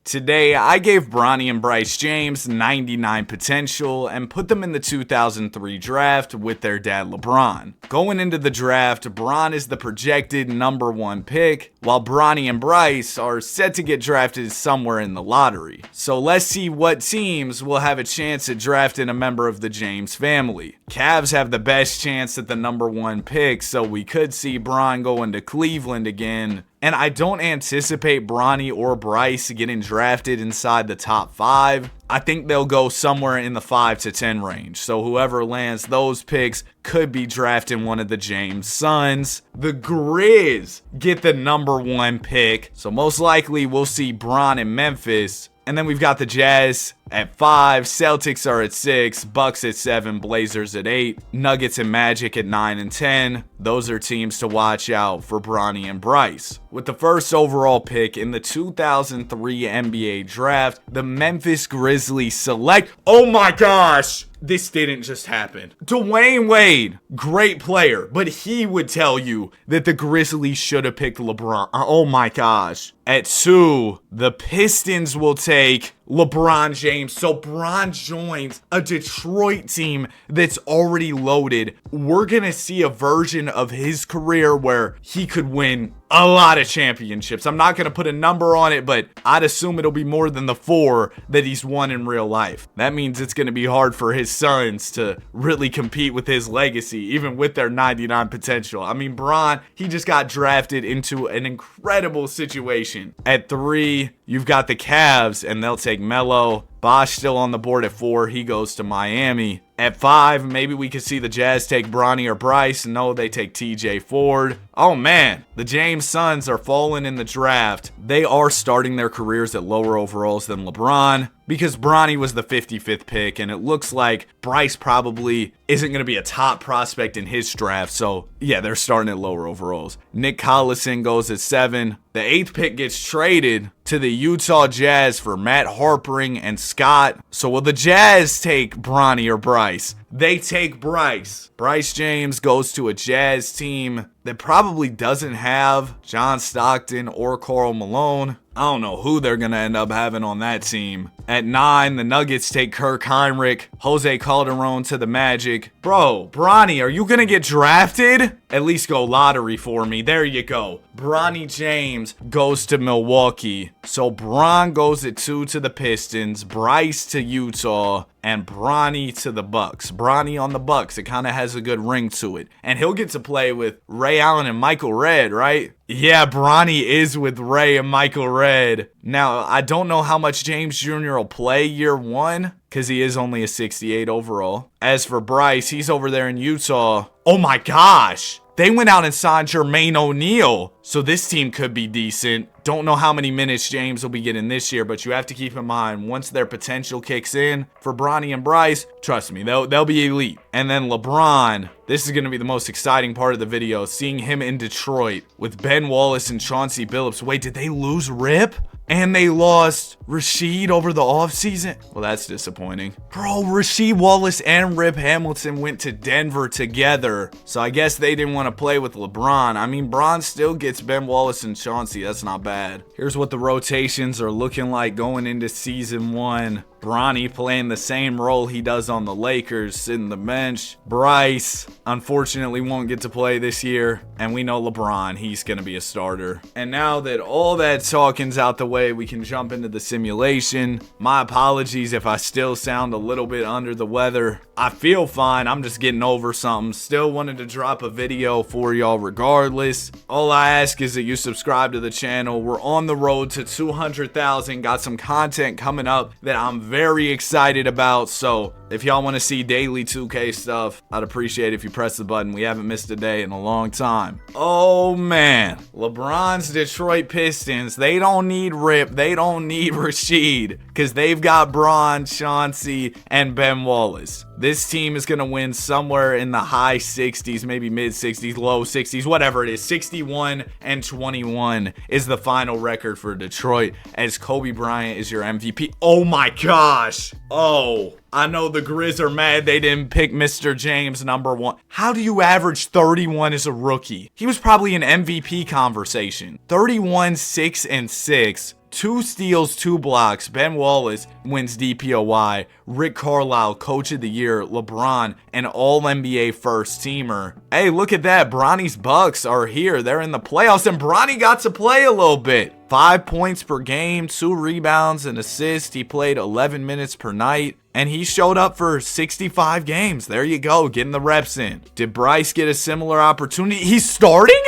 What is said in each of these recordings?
Today, I gave Bronny and Bryce James 99 potential and put them in the 2003 draft with their dad LeBron. Going into the draft, Bron is the projected number 1 pick, while Bronny and Bryce are set to get drafted somewhere in the lottery. So let's see what teams will have a chance at drafting a member of the James family. Cavs have the best chance at the number 1 pick, so we could see Bron going to Cleveland again. And I don't anticipate Bronny or Bryce getting drafted inside the top 5. I think they'll go somewhere in the 5 to 10 range. So whoever lands those picks could be drafting one of the James sons. The Grizz get the number 1 pick. So most likely we'll see Bron in Memphis. And then we've got the Jazz at 5, Celtics are at 6, Bucks at 7, Blazers at 8, Nuggets and Magic at 9 and 10. Those are teams to watch out for Bronny and Bryce. With the first overall pick in the 2003 NBA draft, the Memphis Grizzlies select, oh my gosh, this didn't just happen. Dwayne Wade, great player, but he would tell you that the Grizzlies should have picked LeBron. Oh my gosh. At 2, the Pistons will take LeBron James. So Bron joins a Detroit team that's already loaded. We're going to see a version of his career where he could win a lot of championships. I'm not going to put a number on it, but I'd assume it'll be more than the 4 that he's won in real life. That means it's going to be hard for his sons to really compete with his legacy, even with their 99 potential. I mean, Bron, he just got drafted into an incredible situation. At 3, you've got the Cavs, and they'll take Melo. Bosh still on the board at 4. He goes to Miami. At 5, maybe we could see the Jazz take Bronny or Bryce. No, they take TJ Ford. Oh man, the James sons are falling in the draft. They are starting their careers at lower overalls than LeBron because Bronny was the 55th pick, and it looks like Bryce probably isn't going to be a top prospect in his draft. So yeah, they're starting at lower overalls. Nick Collison goes at 7. The 8th pick gets traded to the Utah Jazz for Matt Harpering and Scott. So will the Jazz take Bronny or Bryce? They take Bryce. Bryce James goes to a Jazz team that probably doesn't have John Stockton or Karl Malone. I don't know who they're going to end up having on that team. At 9, the Nuggets take Kirk Heinrich, Jose Calderon to the Magic. Bro, Bronny, are you going to get drafted? At least go lottery for me. There you go. Bronny James goes to Milwaukee. So Bron goes at 2 to the Pistons, Bryce to Utah, and Bronny to the Bucks. Bronny on the Bucks. It kind of has a good ring to it. And he'll get to play with Ray Allen and Michael Redd, right? Yeah, Bronny is with Ray and Michael Redd. Now, I don't know how much James Jr. will play year 1 because he is only a 68 overall. As for Bryce, he's over there in Utah. Oh my gosh. They went out and signed Jermaine O'Neal. So this team could be decent. Don't know how many minutes James will be getting this year, but you have to keep in mind, once their potential kicks in for Bronny and Bryce, trust me, they'll be elite. And then LeBron, this is going to be the most exciting part of the video, seeing him in Detroit with Ben Wallace and Chauncey Billups. Wait, did they lose Rip? And they lost Rasheed over the offseason? Well, that's disappointing. Bro, Rasheed Wallace and Rip Hamilton went to Denver together. So I guess they didn't want to play with LeBron. I mean, Bron still gets Ben Wallace and Chauncey. That's not bad. Here's what the rotations are looking like going into season 1. Bronny playing the same role he does on the Lakers, sitting the bench. Bryce, unfortunately, won't get to play this year. And we know LeBron, he's going to be a starter. And now that all that talking's out the way, we can jump into the simulation. My apologies if I still sound a little bit under the weather. I feel fine. I'm just getting over something. Still wanted to drop a video for y'all regardless. All I ask is that you subscribe to the channel. We're on the road to 200,000. Got some content coming up that I'm very excited about. So if y'all want to see daily 2K stuff, I'd appreciate it if you press the button. We haven't missed a day in a long time. Oh man, LeBron's Detroit Pistons, they don't need Rip, they don't need Rasheed, because they've got Bron, Chauncey, and Ben Wallace. This team is going to win somewhere in the high 60s, maybe mid 60s, low 60s, whatever it is. 61-21 is the final record for Detroit, as Kobe Bryant is your MVP. Oh my gosh. Oh, I know the Grizz are mad they didn't pick Mr. James number 1. How do you average 31 as a rookie? He was probably an MVP conversation. 31, 6, and 6. 2 steals, 2 blocks. Ben Wallace wins DPOY. Rick Carlisle, Coach of the Year. LeBron, an All-NBA first teamer. Hey, look at that. Bronny's Bucks are here. They're in the playoffs, and Bronny got to play a little bit. 5 points per game, 2 rebounds, and assists. He played 11 minutes per night, and he showed up for 65 games. There you go, getting the reps in. Did Bryce get a similar opportunity? He's starting?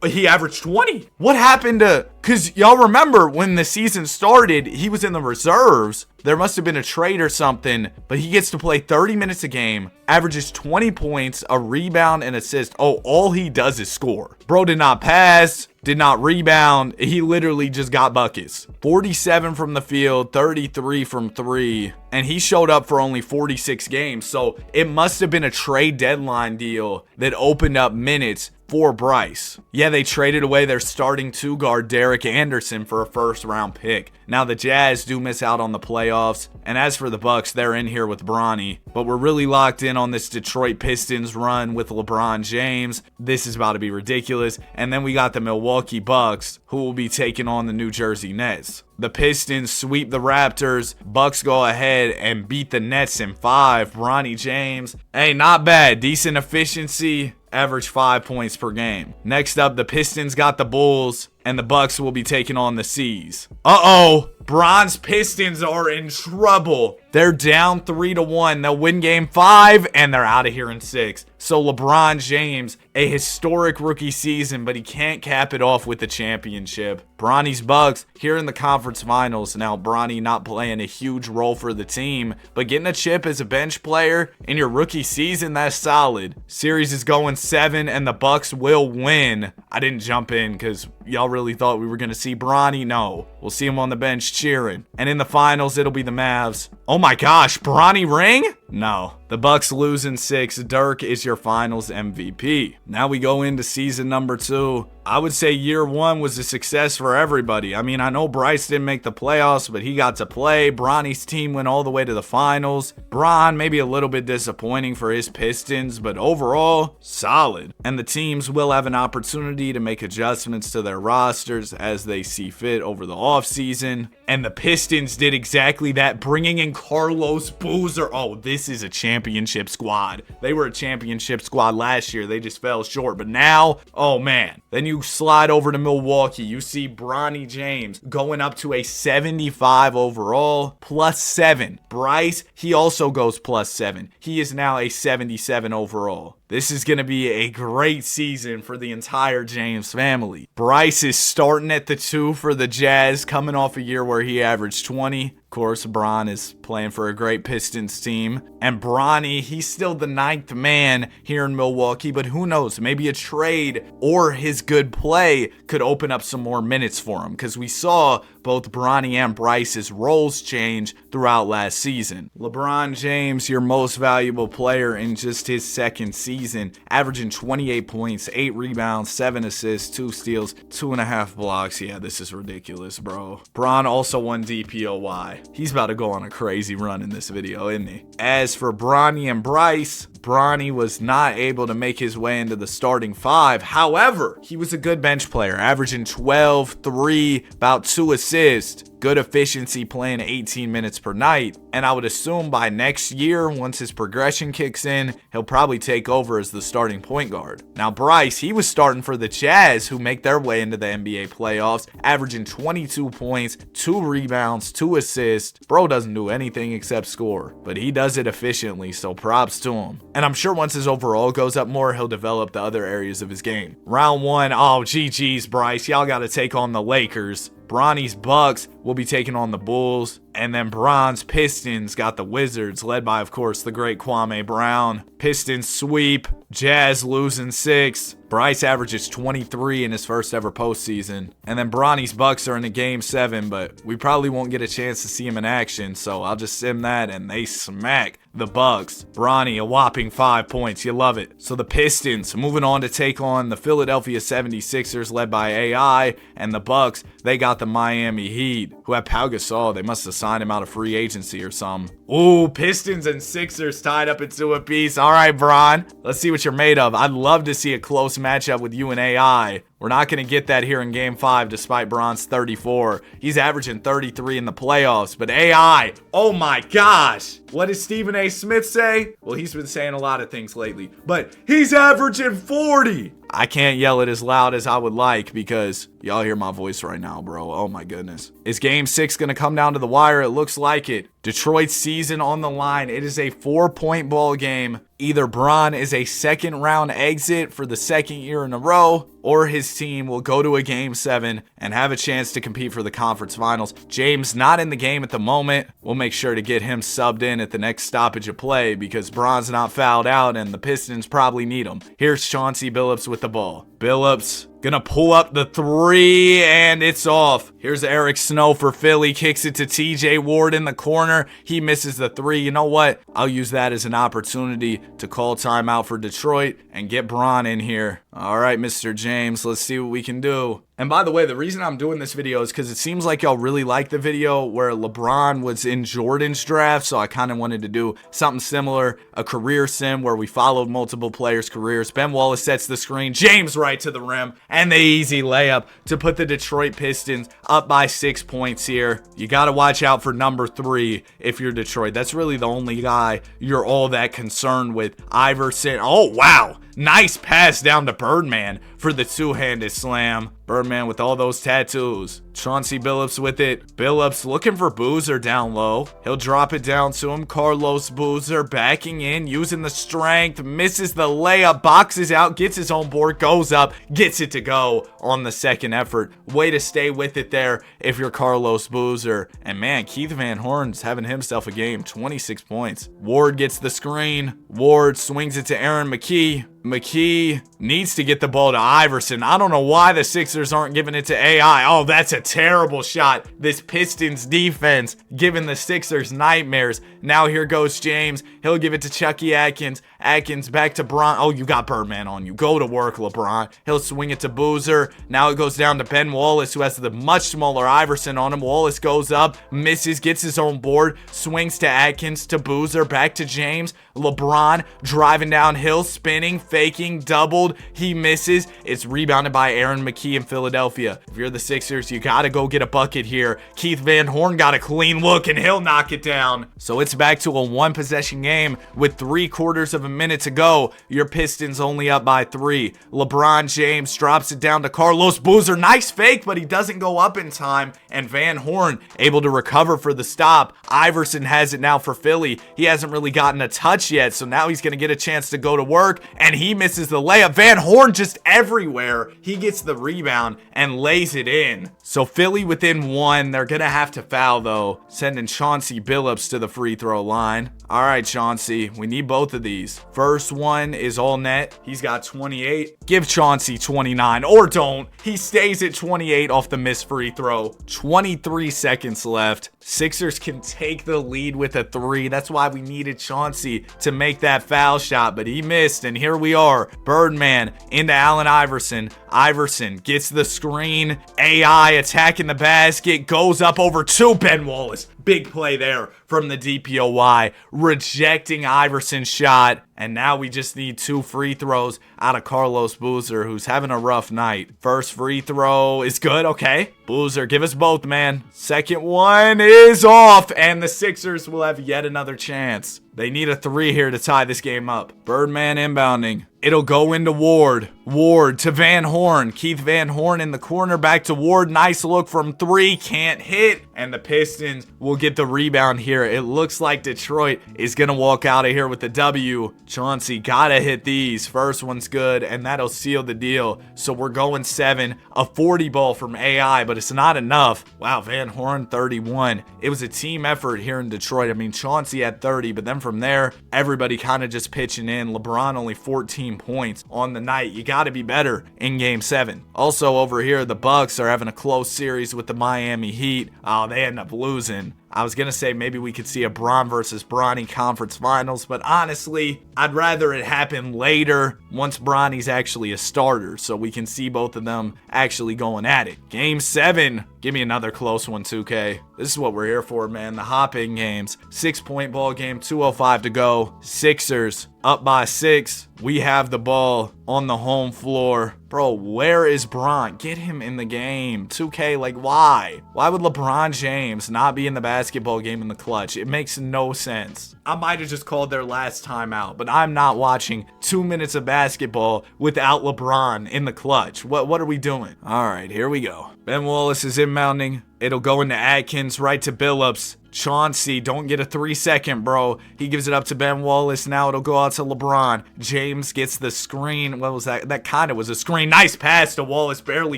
He averaged 20. What happened to... Because y'all remember when the season started, he was in the reserves. There must have been a trade or something, but he gets to play 30 minutes a game, averages 20 points, a rebound, and assist. Oh, all he does is score. Bro did not pass, did not rebound. He literally just got buckets. 47 from the field, 33 from 3, and he showed up for only 46 games. So it must have been a trade deadline deal that opened up minutes for Bryce. Yeah, they traded away their starting 2 guard Derek Anderson for a first round pick. Now the Jazz do miss out on the playoffs, and as for the Bucks, they're in here with Bronny, but we're really locked in on this Detroit Pistons run with LeBron James. This is about to be ridiculous. And then we got the Milwaukee Bucks, who will be taking on the New Jersey Nets. The Pistons sweep the Raptors. Bucks go ahead and beat the Nets in 5. Bronny James, hey, not bad. Decent efficiency. Average 5 points per game. Next up, the Pistons got the Bulls, and the Bucks will be taking on the C's. Uh-oh. Bron's Pistons are in trouble. They're down 3-1. They'll win game 5, and they're out of here in 6. So LeBron James, a historic rookie season, but he can't cap it off with the championship. Bronny's Bucks here in the conference finals. Now, Bronny not playing a huge role for the team, but getting a chip as a bench player in your rookie season, that's solid. Series is going 7, and the Bucks will win. I didn't jump in because y'all really thought we were going to see Bronny. No, we'll see him on the bench cheering. And in the finals, it'll be the Mavs. Oh my gosh, Bronny ring? No. The Bucks lose in 6. Dirk is your finals MVP. Now we go into season number 2. I would say year 1 was a success for everybody. I mean, I know Bryce didn't make the playoffs, but he got to play. Bronny's team went all the way to the finals. Bron, maybe a little bit disappointing for his Pistons, but overall, solid. And the teams will have an opportunity to make adjustments to their rosters as they see fit over the offseason. And the Pistons did exactly that, bringing in Carlos Boozer. Oh, this is a championship squad. They were a championship squad last year. They just fell short. But now, oh man. Then you slide over to Milwaukee. You see Bronny James going up to a 75 overall, +7. Bryce, he also goes +7. He is now a 77 overall. This is going to be a great season for the entire James family. Bryce is starting at the 2 for the Jazz, coming off a year where he averaged 20. Of course, Bron is playing for a great Pistons team. And Bronny, he's still the 9th man here in Milwaukee, but who knows? Maybe a trade or his good play could open up some more minutes for him, because we saw both Bronny and Bryce's roles change throughout last season. LeBron James, your most valuable player in just his 2nd season, averaging 28 points, 8 rebounds, 7 assists, 2 steals, 2.5 blocks. Yeah, this is ridiculous, bro. Bron also won DPOY. He's about to go on a crazy run in this video, isn't he? As for Bronny and Bryce, Bronny was not able to make his way into the starting 5. However, he was a good bench player, averaging 12, 3, about 2 assists. Good efficiency, playing 18 minutes per night. And I would assume by next year, once his progression kicks in, he'll probably take over as the starting point guard. Now, Bryce, he was starting for the Jazz, who make their way into the NBA playoffs, averaging 22 points, 2 rebounds, 2 assists. Bro doesn't do anything except score, but he does it efficiently, so props to him. And I'm sure once his overall goes up more, he'll develop the other areas of his game. Round 1, oh, GG's, Bryce. Y'all got to take on the Lakers. Bronny's Bucks will be taking on the Bulls. And then Bron's Pistons got the Wizards, led by, of course, the great Kwame Brown. Pistons sweep. Jazz losing 6. Bryce averages 23 in his first ever postseason. And then Bronny's Bucks are in a game 7, but we probably won't get a chance to see him in action, so I'll just sim that, and they smack the Bucks. Bronny, a whopping 5 points. You love it. So the Pistons moving on to take on the Philadelphia 76ers, led by AI, and the Bucks, they got the Miami Heat, who have Pau Gasol. They must have signed him out of free agency or something. Ooh, Pistons and Sixers tied up into a piece. All right, Bron, let's see what you're made of. I'd love to see a close matchup with you and AI, We're not going to get that here in game 5 despite Bron's 34. He's averaging 33 in the playoffs. But AI, oh my gosh. What did Stephen A. Smith say? Well, he's been saying a lot of things lately. But he's averaging 40. I can't yell it as loud as I would like because y'all hear my voice right now, bro. Oh my goodness. Is game 6 going to come down to the wire? It looks like it. Detroit's season on the line. It is a 4-point ball game. Either Bron is a second round exit for the second year in a row, or his team will go to a game 7 and have a chance to compete for the conference finals. James not in the game at the moment. We'll make sure to get him subbed in at the next stoppage of play because Bron's not fouled out and the Pistons probably need him. Here's Chauncey Billups with the ball. Billups gonna pull up the 3 and it's off. Here's Eric Snow for Philly. Kicks it to TJ Ward in the corner. He misses the 3. You know what? I'll use that as an opportunity to call timeout for Detroit and get Bron in here. All right, Mr. James, let's see what we can do. And by the way, the reason I'm doing this video is because it seems like y'all really like the video where LeBron was in Jordan's draft, so I kind of wanted to do something similar, a career sim where we followed multiple players' careers. Ben Wallace sets the screen, James right to the rim, and the easy layup to put the Detroit Pistons up by 6 points here. You got to watch out for number 3 if you're Detroit. That's really the only guy you're all that concerned with. Iverson, oh wow, nice pass down to Birdman for the two-handed slam. Birdman with all those tattoos. Chauncey Billups with it. Billups looking for Boozer down low. He'll drop it down to him. Carlos Boozer backing in, using the strength. Misses the layup, boxes out, gets his own board, goes up, gets it to go on the second effort. Way to stay with it there if you're Carlos Boozer. And man, Keith Van Horn's having himself a game. 26 points. Ward gets the screen. Ward swings it to Aaron McKee. McKee needs to get the ball to Iverson. I don't know why the Sixers aren't giving it to AI. Oh, that's a terrible shot. This Pistons defense giving the Sixers nightmares. Now here goes James. He'll give it to Chucky Atkins. Atkins back to Bron. Oh, you got Birdman on you. Go to work, LeBron. He'll swing it to Boozer. Now it goes down to Ben Wallace, who has the much smaller Iverson on him. Wallace goes up, misses, gets his own board, swings to Atkins, to Boozer, back to James. LeBron driving downhill, spinning, faking, doubled. He misses. It's rebounded by Aaron McKee in Philadelphia. If you're the Sixers, you got to go get a bucket here. Keith Van Horn got a clean look and he'll knock it down. So it's back to a 1-possession game with 3/4 of a minute to go. Your Pistons only up by 3. LeBron James drops it down to Carlos Boozer. Nice fake, but he doesn't go up in time. And Van Horn able to recover for the stop. Iverson has it now for Philly. He hasn't really gotten a touch yet, so now he's going to get a chance to go to work, and he misses the layup. Van Horn just everywhere. He gets the rebound and lays it in. So Philly within 1. They're going to have to foul, though, sending Chauncey Billups to the free throw line. All right, Chauncey, we need both of these. First one is all net. He's got 28. Give Chauncey 29, or don't. He stays at 28 off the missed free throw. 23 seconds left. Sixers can take the lead with a 3. That's why we needed Chauncey to make that foul shot, but he missed, and here we are. Birdman into Allen Iverson. Iverson gets the screen. AI attacking the basket. Goes up over to Ben Wallace. Big play there from the DPOY, rejecting Iverson's shot. And now we just need 2 free throws out of Carlos Boozer, who's having a rough night. First free throw is good. Okay. Boozer, give us both, man. Second one is off, and the Sixers will have yet another chance. They need a 3 here to tie this game up. Birdman inbounding. It'll go into Ward. Ward to Van Horn. Keith Van Horn in the corner. Back to Ward. Nice look from 3. Can't hit. And the Pistons will get the rebound here. It looks like Detroit is going to walk out of here with the W. Chauncey gotta hit these. First one's good, and that'll seal the deal. So we're going 7. A 40 ball from AI, but it's not enough. Wow, Van Horn 31. It was a team effort here in Detroit. I mean, Chauncey had 30, but then from there, everybody kind of just pitching in. LeBron only 14 points on the night. You got to be better in game 7. Also over here, the Bucks are having a close series with the Miami Heat. Oh, they end up losing. I was going to say maybe we could see a Bron versus Bronny conference finals, but honestly, I'd rather it happen later once Bronny's actually a starter so we can see both of them actually going at it. Game 7. Give me another close one, 2K. This is what we're here for, man. The hop-in games. 6-point ball game, 2:05 to go. Sixers up by 6. We have the ball on the home floor. Bro, where is Bron? Get him in the game. 2K, like, why? Why would LeBron James not be in the basketball game in the clutch? It makes no sense. I might have just called their last timeout, but I'm not watching 2 minutes of basketball without LeBron in the clutch. What are we doing? All right, here we go. Ben Wallace is inbounding. It'll go into Atkins, right to Billups. Chauncey, don't get a 3-second, bro. He gives it up to Ben Wallace. Now it'll go out to LeBron. James gets the screen. What was that? That kind of was a screen. Nice pass to Wallace. Barely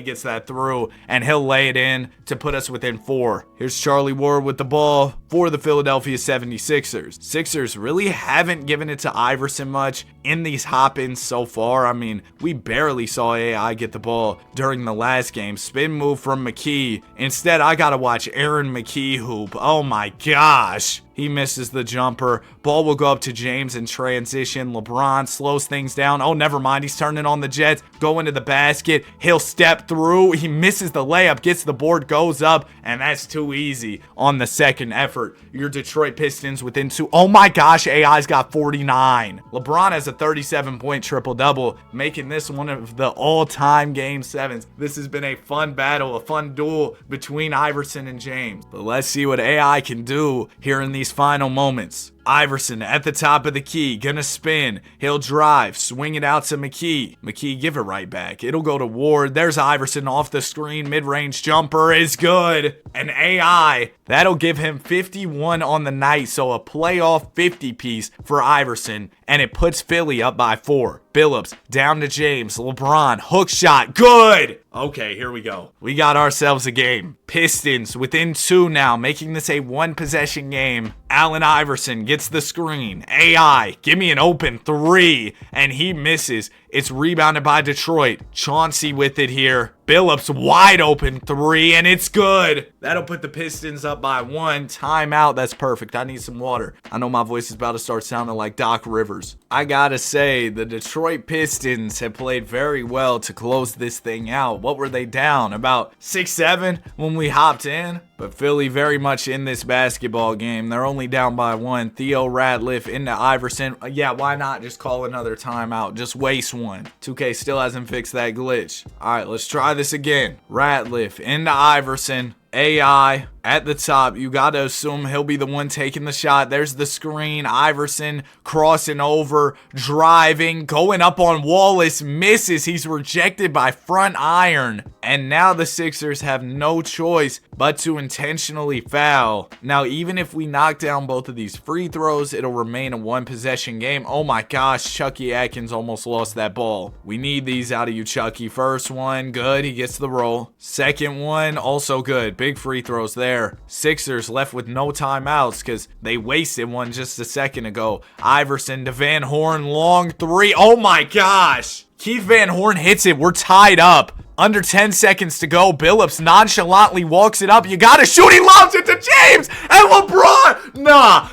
gets that through. And he'll lay it in to put us within 4. Here's Charlie Ward with the ball for the Philadelphia 76ers. Sixers really haven't given it to Iverson much in these hop-ins so far. I mean, we barely saw AI get the ball during the last game. Spin move from McKee. Instead, I gotta watch Aaron McKee hoop. Oh my gosh. He misses the jumper. Ball will go up to James in transition. LeBron slows things down. Oh, never mind. He's turning on the Jets. Go into the basket. He'll step through. He misses the layup. Gets the board. Goes up. And that's too easy on the second effort. Your Detroit Pistons within 2. Oh my gosh. AI's got 49. LeBron has a 37-point triple-double, making this one of the all-time Game 7s. This has been a fun battle, a fun duel between Iverson and James. But let's see what AI can do here in these final moments. Iverson at the top of the key, gonna spin. He'll drive, swing it out to McKee. McKee, give it right back. It'll go to Ward. There's Iverson off the screen. Mid-range jumper is good. And AI, that'll give him 51 on the night. So a playoff 50 piece for Iverson. And it puts Philly up by 4. Billups down to James. LeBron, hook shot, good. Okay, here we go. We got ourselves a game. Pistons within 2 now, making this a 1-possession game. Allen Iverson gets the screen. AI, give me an open 3. And he misses. It's rebounded by Detroit. Chauncey with it here. Billups wide open 3, and it's good. That'll put the Pistons up by 1. Timeout. That's perfect. I need some water. I know my voice is about to start sounding like Doc Rivers. I gotta say, the Detroit Pistons have played very well to close this thing out. What were they down? About 6-7 when we hopped in? But Philly very much in this basketball game. They're only down by 1. Theo Ratliff into Iverson. Yeah, why not just call another timeout? Just waste one. 2K still hasn't fixed that glitch. All right, let's try this again. Ratliff into Iverson. AI at the top. You got to assume he'll be the one taking the shot. There's the screen. Iverson crossing over, driving, going up on Wallace. Misses. He's rejected by front iron. And now the Sixers have no choice but to intentionally foul. Now, even if we knock down both of these free throws, it'll remain a 1-possession game. Oh my gosh, Chucky Atkins almost lost that ball. We need these out of you, Chucky. First one, good. He gets the roll. Second one, also good. Big free throws there. Sixers left with no timeouts because they wasted one just a second ago. Iverson to Van Horn, long 3. Oh my gosh. Keith Van Horn hits it. We're tied up. Under 10 seconds to go. Billups nonchalantly walks it up. You gotta shoot. He lobs it to James and LeBron. Nah.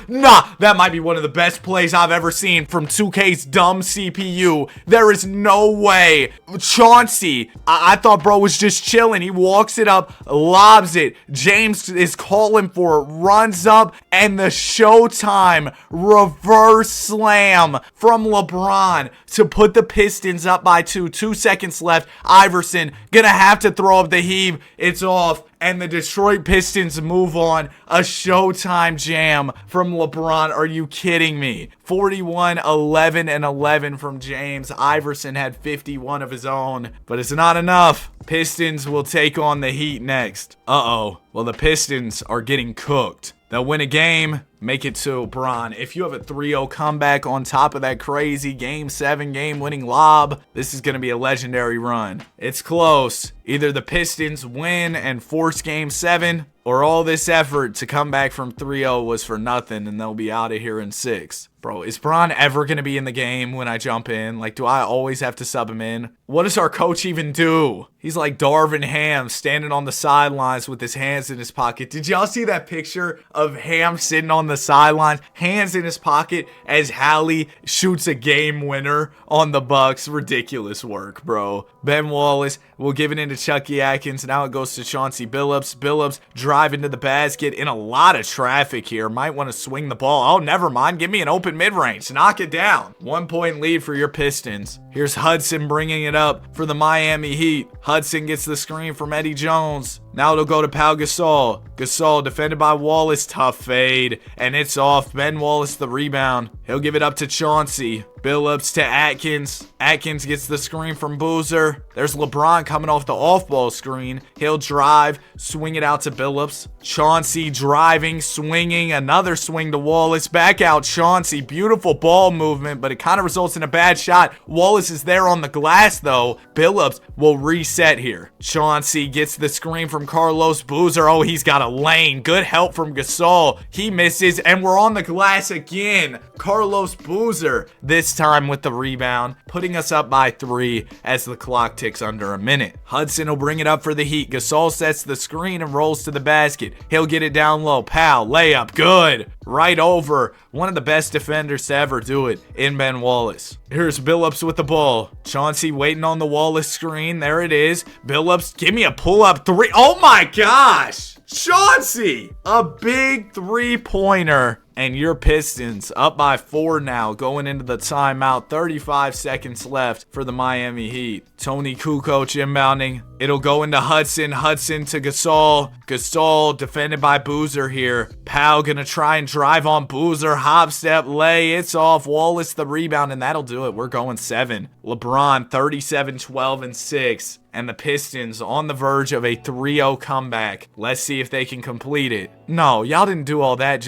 That might be one of the best plays I've ever seen from 2K's dumb CPU. There is no way. Chauncey, I thought bro was just chilling. He walks it up, lobs it. James is calling for it, runs up, and the Showtime reverse slam from LeBron to put the Pistons up by 2. 2 seconds left. Iverson gonna have to throw up the heave. It's off. And the Detroit Pistons move on. A Showtime jam from LeBron. Are you kidding me? 41, 11, and 11 from James. Iverson had 51 of his own, but it's not enough. Pistons will take on the Heat next. Uh-oh. Well, the Pistons are getting cooked. They'll win a game, make it to Bron. If you have a 3-0 comeback on top of that crazy Game 7 game-winning lob, this is going to be a legendary run. It's close. Either the Pistons win and force Game 7, or all this effort to come back from 3-0 was for nothing and they'll be out of here in 6. Bro, is Bron ever going to be in the game when I jump in? Like, do I always have to sub him in? What does our coach even do? He's like Darvin Ham standing on the sidelines with his hands in his pocket. Did y'all see that picture of Ham sitting on the sidelines, hands in his pocket as Hallie shoots a game winner on the Bucks? Ridiculous work, bro. Ben Wallace We'll give it into Chucky Atkins. Now it goes to Chauncey Billups. Billups driving to the basket in a lot of traffic here. Might want to swing the ball. Oh, never mind. Give me an open mid-range. Knock it down. 1 point lead for your Pistons. Here's Hudson bringing it up for the Miami Heat. Hudson gets the screen from Eddie Jones. Now it'll go to Pau Gasol. Gasol defended by Wallace. Tough fade. And it's off. Ben Wallace the rebound. He'll give it up to Chauncey. Billups to Atkins. Atkins gets the screen from Boozer. There's LeBron coming off the off-ball screen. He'll drive, swing it out to Billups. Chauncey driving, swinging, another swing to Wallace. Back out Chauncey. Beautiful ball movement, but it kind of results in a bad shot. Wallace is there on the glass, though. Billups will reset here. Chauncey gets the screen from Carlos Boozer. Oh, he's got a lane. Good help from Gasol. He misses, and we're on the glass again. Carlos Boozer, this time with the rebound, putting us up by 3 as the clock ticks under a minute. Hudson will bring it up for the Heat. Gasol sets the screen and rolls to the basket. He'll get it down low. Powell, layup, good. Right over one of the best defenders to ever do it in Ben Wallace. Here's Billups with the ball. Chauncey waiting on the Wallace screen. There it is. Billups, give me a pull-up 3. Oh my gosh! Chauncey! A big 3-pointer. And your Pistons up by 4 now, going into the timeout. 35 seconds left for the Miami Heat. Tony Kukoc inbounding. It'll go into Hudson. Hudson to Gasol. Gasol defended by Boozer here. Powell gonna try and drive on Boozer. Hop step lay. It's off. Wallace the rebound, and that'll do it. We're going 7. LeBron 37, 12, and 6. And the Pistons on the verge of a 3-0 comeback. Let's see if they can complete it. No, y'all didn't do all that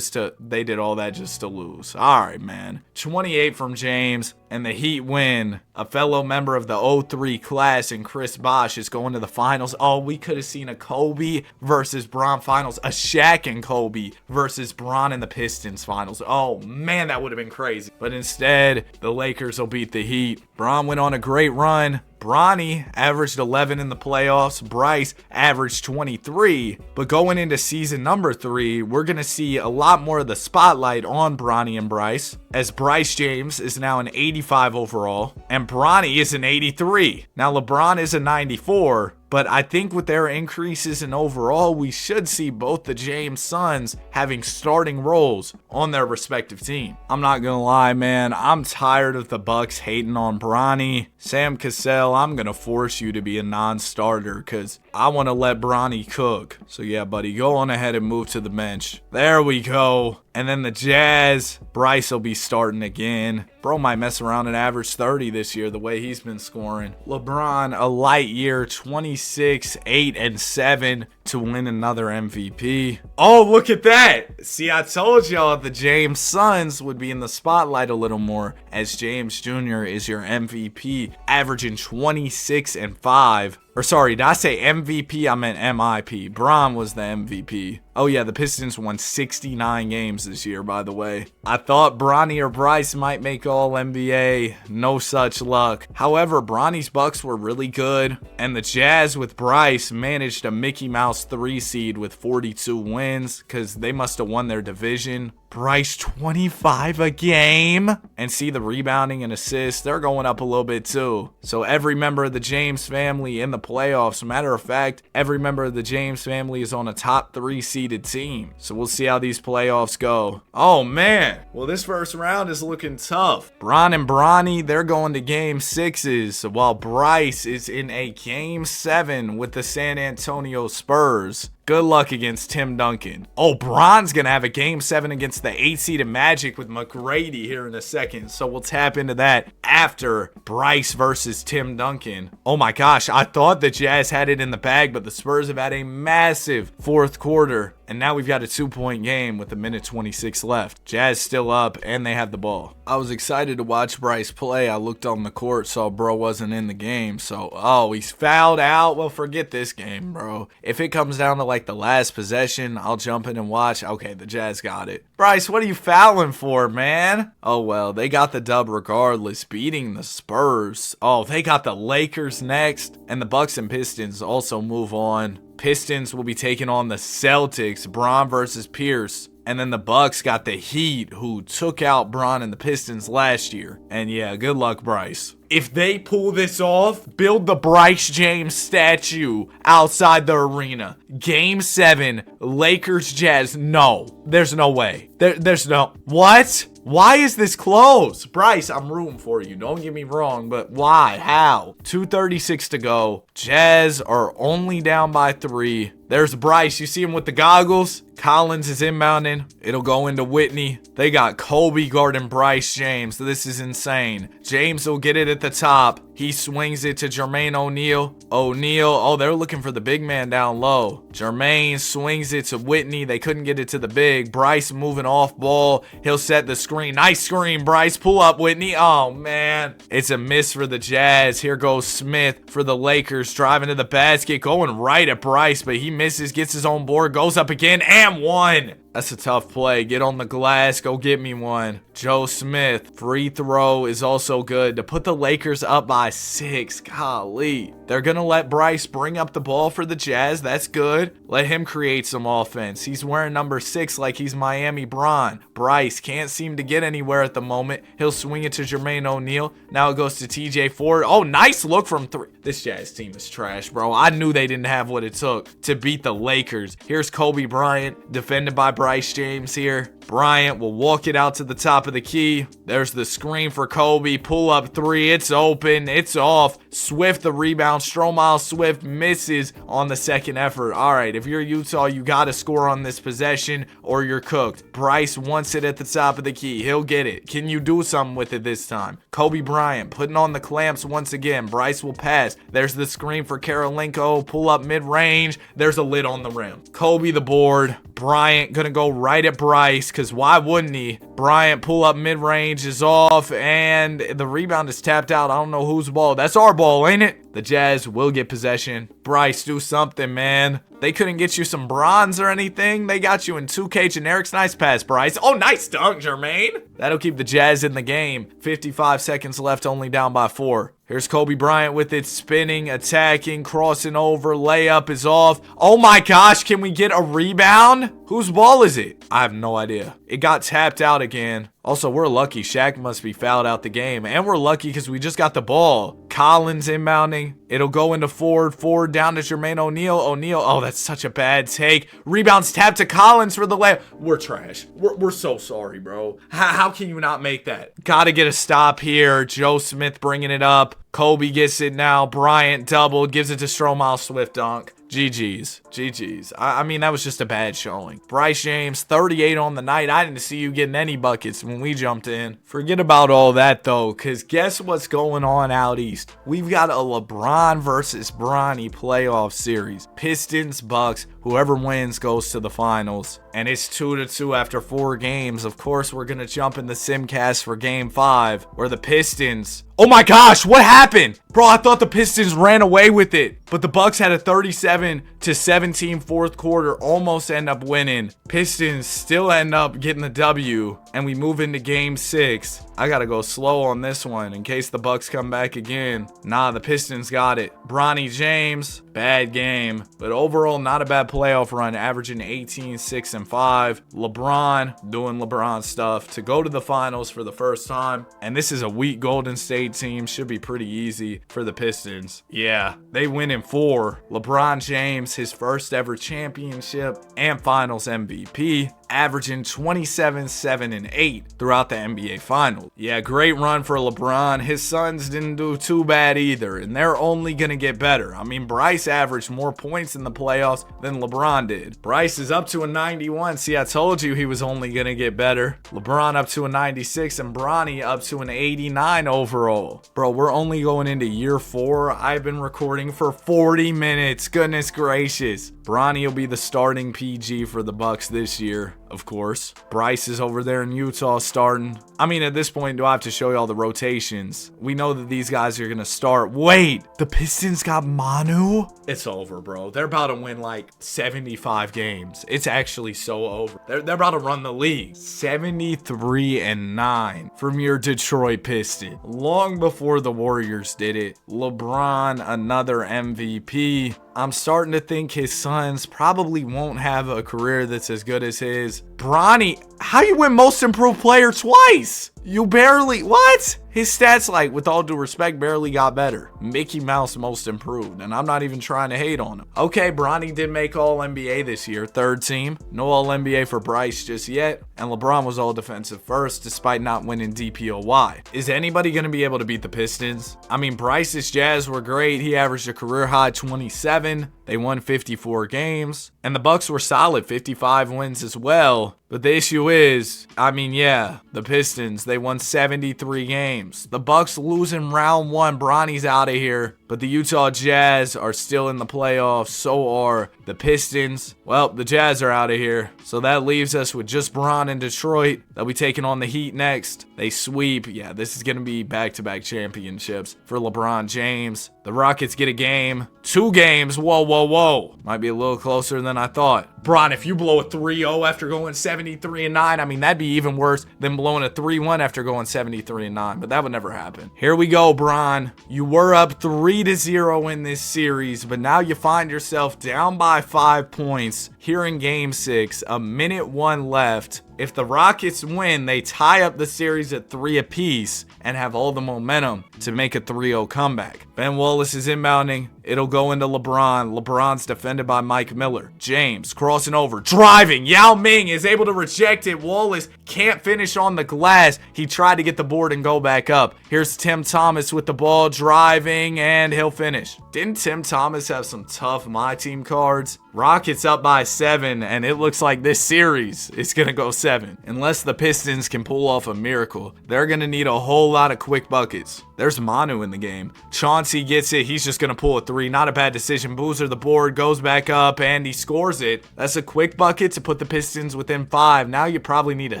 they did all that just to lose. All right, man. 28 from James, and the Heat win. A fellow member of the 03 class and Chris Bosh is going to the finals. Oh, we could have seen a Kobe versus Bron finals. A Shaq and Kobe versus Bron and the Pistons finals. Oh, man, that would have been crazy. But instead, the Lakers will beat the Heat. Bron went on a great run. Bronny averaged 11 in the playoffs. Bryce averaged 23. But going into season number 3, we're going to see a lot more of the spotlight on Bronny and Bryce, as Bryce James is now an 85 overall and Bronny is an 83. Now LeBron is a 94. But I think with their increases in overall, we should see both the James sons having starting roles on their respective team. I'm not gonna lie, man. I'm tired of the Bucks hating on Bronny. Sam Cassell, I'm gonna force you to be a non-starter because I want to let Bronny cook. So yeah, buddy, go on ahead and move to the bench. There we go. And then the Jazz, Bryce will be starting again. Bro might mess around and average 30 this year the way he's been scoring. LeBron, a light year, 26, 8, and 7 to win another MVP. Oh, look at that. See, I told y'all the James sons would be in the spotlight a little more, as James Jr. is your MVP, averaging 26 and 5. Or sorry, did I say MVP? I meant MIP. Bron was the MVP. Oh yeah, the Pistons won 69 games this year, by the way. I thought Bronny or Bryce might make All-NBA. No such luck. However, Bronny's Bucks were really good, and the Jazz with Bryce managed a Mickey Mouse 3 seed with 42 wins, because they must have won their division. Bryce 25 a game. And see the rebounding and assists, they're going up a little bit too. So every member of the James family in the playoffs, matter of fact, every member of the James family is on a top 3 seeded team. So we'll see how these playoffs go. Oh man, well this first round is looking tough. Bron and Bronny, they're going to game 6s, while Bryce is in a game 7 with the San Antonio Spurs. Good luck against Tim Duncan. Oh, Bron's going to have a game 7 against the 8-seeded Magic with McGrady here in a second. So we'll tap into that after Bryce versus Tim Duncan. Oh my gosh, I thought the Jazz had it in the bag, but the Spurs have had a massive fourth quarter. And now we've got a 2-point game with 1:26 left. Jazz still up, and they have the ball. I was excited to watch Bryce play. I looked on the court, saw bro wasn't in the game. So, oh, he's fouled out. Well, forget this game, bro. If it comes down to like the last possession, I'll jump in and watch. Okay, the Jazz got it. Bryce, what are you fouling for, man? Oh, well, they got the dub regardless, beating the Spurs. Oh, they got the Lakers next. And the Bucks and Pistons also move on. Pistons will be taking on the Celtics. Bron versus Pierce. And then the Bucks got the Heat, who took out Bron and the Pistons last year. And yeah, good luck, Bryce. If they pull this off, build the Bryce James statue outside the arena. Game 7, Lakers Jazz. No, there's no way. There's no. What? Why is this close? Bryce, I'm rooting for you. Don't get me wrong, but why? How? 2:36 to go. Jazz are only down by 3. There's Bryce. You see him with the goggles? Collins is inbounding. It'll go into Whitney. They got Kobe guarding Bryce James. This is insane. James will get it at the top. He swings it to Jermaine O'Neal. Oh, they're looking for the big man down low. Jermaine swings it to Whitney. They couldn't get it to the big. Bryce moving off ball. He'll set the screen. Nice screen, Bryce. Pull up, Whitney. Oh, man. It's a miss for the Jazz. Here goes Smith for the Lakers. Driving to the basket. Going right at Bryce, but he misses. Gets his own board. Goes up again and one. That's a tough play. Get on the glass. Go get me one. Joe Smith. Free throw is also good to put the Lakers up by 6. Golly. They're going to let Bryce bring up the ball for the Jazz. That's good. Let him create some offense. He's wearing number 6 like he's Miami Bron. Bryce can't seem to get anywhere at the moment. He'll swing it to Jermaine O'Neal. Now it goes to TJ Ford. Oh, nice look from 3. This Jazz team is trash, bro. I knew they didn't have what it took to beat the Lakers. Here's Kobe Bryant, defended by Bryce James here. Bryant will walk it out to the top of the key. There's the screen for Kobe. Pull up 3. It's open. It's off. Swift the rebound. Stromile Swift misses on the second effort. All right, if you're Utah, you got to score on this possession or you're cooked. Bryce wants it at the top of the key. He'll get it. Can you do something with it this time? Kobe Bryant putting on the clamps once again. Bryce will pass. There's the screen for Karolinko. Pull up mid-range. There's a lid on the rim. Kobe the board. Bryant gonna go right at Bryce, because why wouldn't he? Bryant pull up mid-range is off, and the rebound is tapped out. I don't know whose ball. That's our ball, ain't it? The Jazz will get possession. Bryce, do something, man. They couldn't get you some bronze or anything. They got you in 2K generics. Nice pass, Bryce. Oh, nice dunk, Jermaine. That'll keep the Jazz in the game. 55 seconds left, only down by 4. Here's Kobe Bryant with it, spinning, attacking, crossing over. Layup is off. Oh my gosh, can we get a rebound? Whose ball is it? I have no idea. It got tapped out again. Also, we're lucky. Shaq must be fouled out the game. And we're lucky because we just got the ball. Collins inbounding. It'll go into Ford. Ford down to Jermaine O'Neal. O'Neal. Oh, that's such a bad take. Rebounds tapped to Collins for the layup. We're trash. We're so sorry, bro. How can you not make that? Gotta get a stop here. Joe Smith bringing it up. Kobe gets it now. Bryant doubled. Gives it to Stromile Swift dunk. GG's. I mean, that was just a bad showing. Bryce James, 38 on the night. I didn't see you getting any buckets when we jumped in. Forget about all that, though, because guess what's going on out east? We've got a LeBron versus Bronny playoff series. Pistons, Bucks, whoever wins goes to the finals. And it's 2-2 after 4 games. Of course, we're going to jump in the Simcast for Game 5, where the Pistons... Oh my gosh, what happened? Bro, I thought the Pistons ran away with it. But the Bucks had a 37-17 fourth quarter, almost end up winning. Pistons still end up getting the W, and we move into Game 6. I gotta go slow on this one in case the Bucks come back again. Nah, the Pistons got it. Bronny James, bad game, but overall not a bad playoff run, averaging 18, 6, and 5. LeBron doing LeBron stuff to go to the finals for the first time. And this is a weak Golden State team. Should be pretty easy for the Pistons. Yeah, they win in 4. LeBron James, his first ever championship and finals MVP, averaging 27, 7, and 8 throughout the NBA Finals. Yeah, great run for LeBron. His Suns didn't do too bad either, and they're only going to get better. I mean, Bryce averaged more points in the playoffs than LeBron did. Bryce is up to a 91. See, I told you he was only going to get better. LeBron up to a 96, and Bronny up to an 89 overall. Bro, we're only going into year 4. I've been recording for 40 minutes. Goodness gracious. Bronny will be the starting PG for the Bucks this year, of course. Bryce is over there in Utah starting. I mean, at this point, do I have to show you all the rotations? We know that these guys are going to start. Wait, the Pistons got Manu? It's over, bro. They're about to win like 75 games. It's actually so over. They're about to run the league. 73-9 from your Detroit Pistons. Long before the Warriors did it. LeBron, another MVP. I'm starting to think his Suns probably won't have a career that's as good as his, Bronny, how you win most improved player twice? You barely, what? His stats, like, with all due respect, barely got better. Mickey Mouse most improved, and I'm not even trying to hate on him. Okay, Bronny did make All-NBA this year, third team. No All-NBA for Bryce just yet, and LeBron was All-Defensive first despite not winning DPOY. Is anybody going to be able to beat the Pistons? I mean, Bryce's Jazz were great. He averaged a career-high 27. They won 54 games, and the Bucks were solid, 55 wins as well. But the issue is, I mean, yeah, the Pistons, they won 73 games. The Bucks losing round one. Bronny's out of here. But the Utah Jazz are still in the playoffs. So are the Pistons. Well, the Jazz are out of here. So that leaves us with just Bron and Detroit. They'll be taking on the Heat next. They sweep. Yeah, this is going to be back-to-back championships for LeBron James. The Rockets get a game. 2 games. Whoa, whoa, whoa. Might be a little closer than I thought. Bron, if you blow a 3-0 after going 73-9, I mean, that'd be even worse than blowing a 3-1 after going 73-9. But that would never happen. Here we go, Bron. You were up 3-0 in this series, but now you find yourself down by 5 points here in Game 6. A minute 1 left. If the Rockets win, they tie up the series at 3 apiece and have all the momentum to make a 3-0 comeback. Ben Wallace is inbounding. It'll go into LeBron. LeBron's defended by Mike Miller. James crossing over, driving. Yao Ming is able to reject it. Wallace can't finish on the glass. He tried to get the board and go back up. Here's Tim Thomas with the ball, driving, and he'll finish. Didn't Tim Thomas have some tough My Team cards? Rockets up by 7, and it looks like this series is going to go 7. Unless the Pistons can pull off a miracle, they're going to need a whole lot of quick buckets. There's Manu in the game. Chauncey gets it. He's just going to pull a 3. Not a bad decision. Boozer the board, goes back up, and he scores it. That's a quick bucket to put the Pistons within 5. Now you probably need a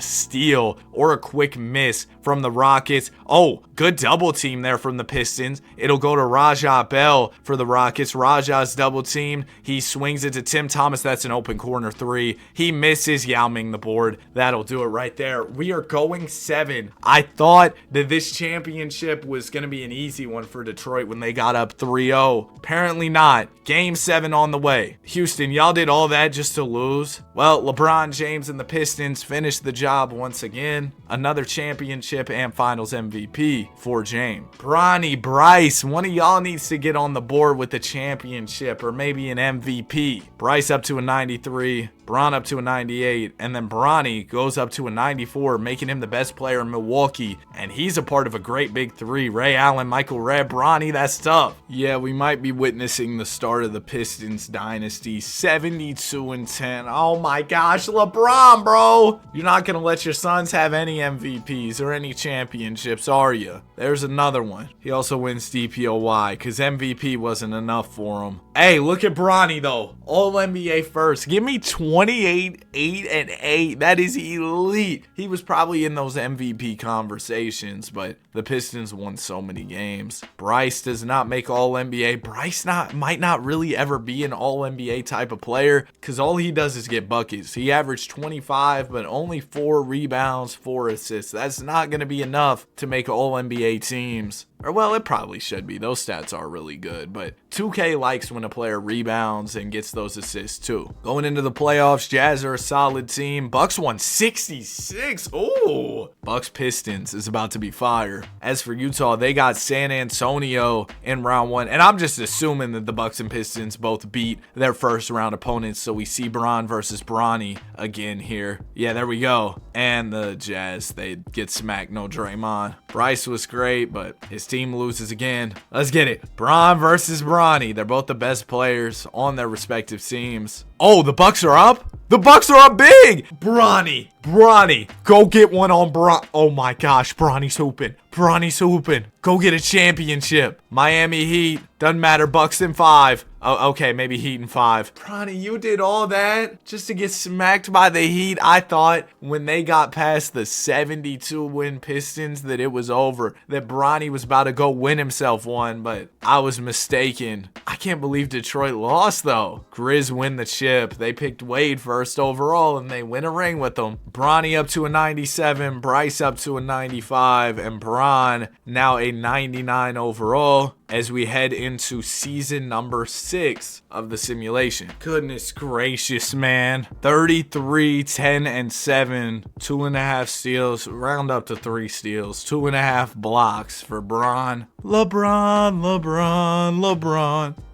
steal or a quick miss from the Rockets. Oh, good double team there from the Pistons. It'll go to Rajah Bell for the Rockets. Rajah's double team. He swings it to Tim Thomas. That's an open corner 3. He misses. Yao Ming the board. That'll do it right there. We are going 7. I thought that this championship was going to be an easy one for Detroit when they got up 3-0. Apparently not. Game 7 on the way. Houston, y'all did all that just to lose? Well, LeBron James and the Pistons finished the job once again. Another championship and finals MVP for James. Bronny Bryce, one of y'all needs to get on the board with the championship or maybe an MVP. Bryce up to a 93. Bron up to a 98, and then Bronny goes up to a 94, making him the best player in Milwaukee, and he's a part of a great big 3. Ray Allen, Michael Redd, Bronny, that's tough. Yeah, we might be witnessing the start of the Pistons dynasty, 72-10. Oh my gosh, LeBron, bro! You're not gonna let your sons have any MVPs or any championships, are you? There's another one. He also wins DPOY, because MVP wasn't enough for him. Hey, look at Bronny, though. All-NBA first. Give me 28, 8, and 8. That is elite. He was probably in those MVP conversations, but the Pistons won so many games. Bryce does not make All-NBA. Bryce might not really ever be an All-NBA type of player because all he does is get buckets. He averaged 25, but only 4 rebounds, 4 assists. That's not going to be enough to make All-NBA teams. Or, well, it probably should be. Those stats are really good, but 2K likes when a player rebounds and gets those assists too. Going into the playoffs, Jazz are a solid team. Bucks won 66. Ooh. Bucks Pistons is about to be fire. As for Utah, they got San Antonio in round 1, and I'm just assuming that the Bucks and Pistons both beat their first round opponents, so we see Bron versus Bronny again here. Yeah, there we go. And the Jazz, they get smacked, no Draymond. Bryce was great, but his team loses again. Let's get it. Bron versus Bronny. They're both the best players on their respective teams. Oh, the Bucks are up? The Bucks are up big! Bronny, go get one on Bron. Oh my gosh, Bronny's hooping. Bronny's hooping. Go get a championship. Miami Heat. Doesn't matter. Bucks in 5. Oh, okay, maybe Heat in 5. Bronny, you did all that just to get smacked by the Heat. I thought when they got past the 72-win Pistons that it was over, that Bronny was about to go win himself one, but I was mistaken. I can't believe Detroit lost, though. Grizz win the chip. They picked Wade first overall, and they win a ring with them. Bronny up to a 97, Bryce up to a 95, and Bron now a 99 overall. as we head into season number 6 of the simulation. Goodness gracious, man. 33, 10, and 7. 2.5 steals. Round up to 3 steals. 2.5 blocks for LeBron.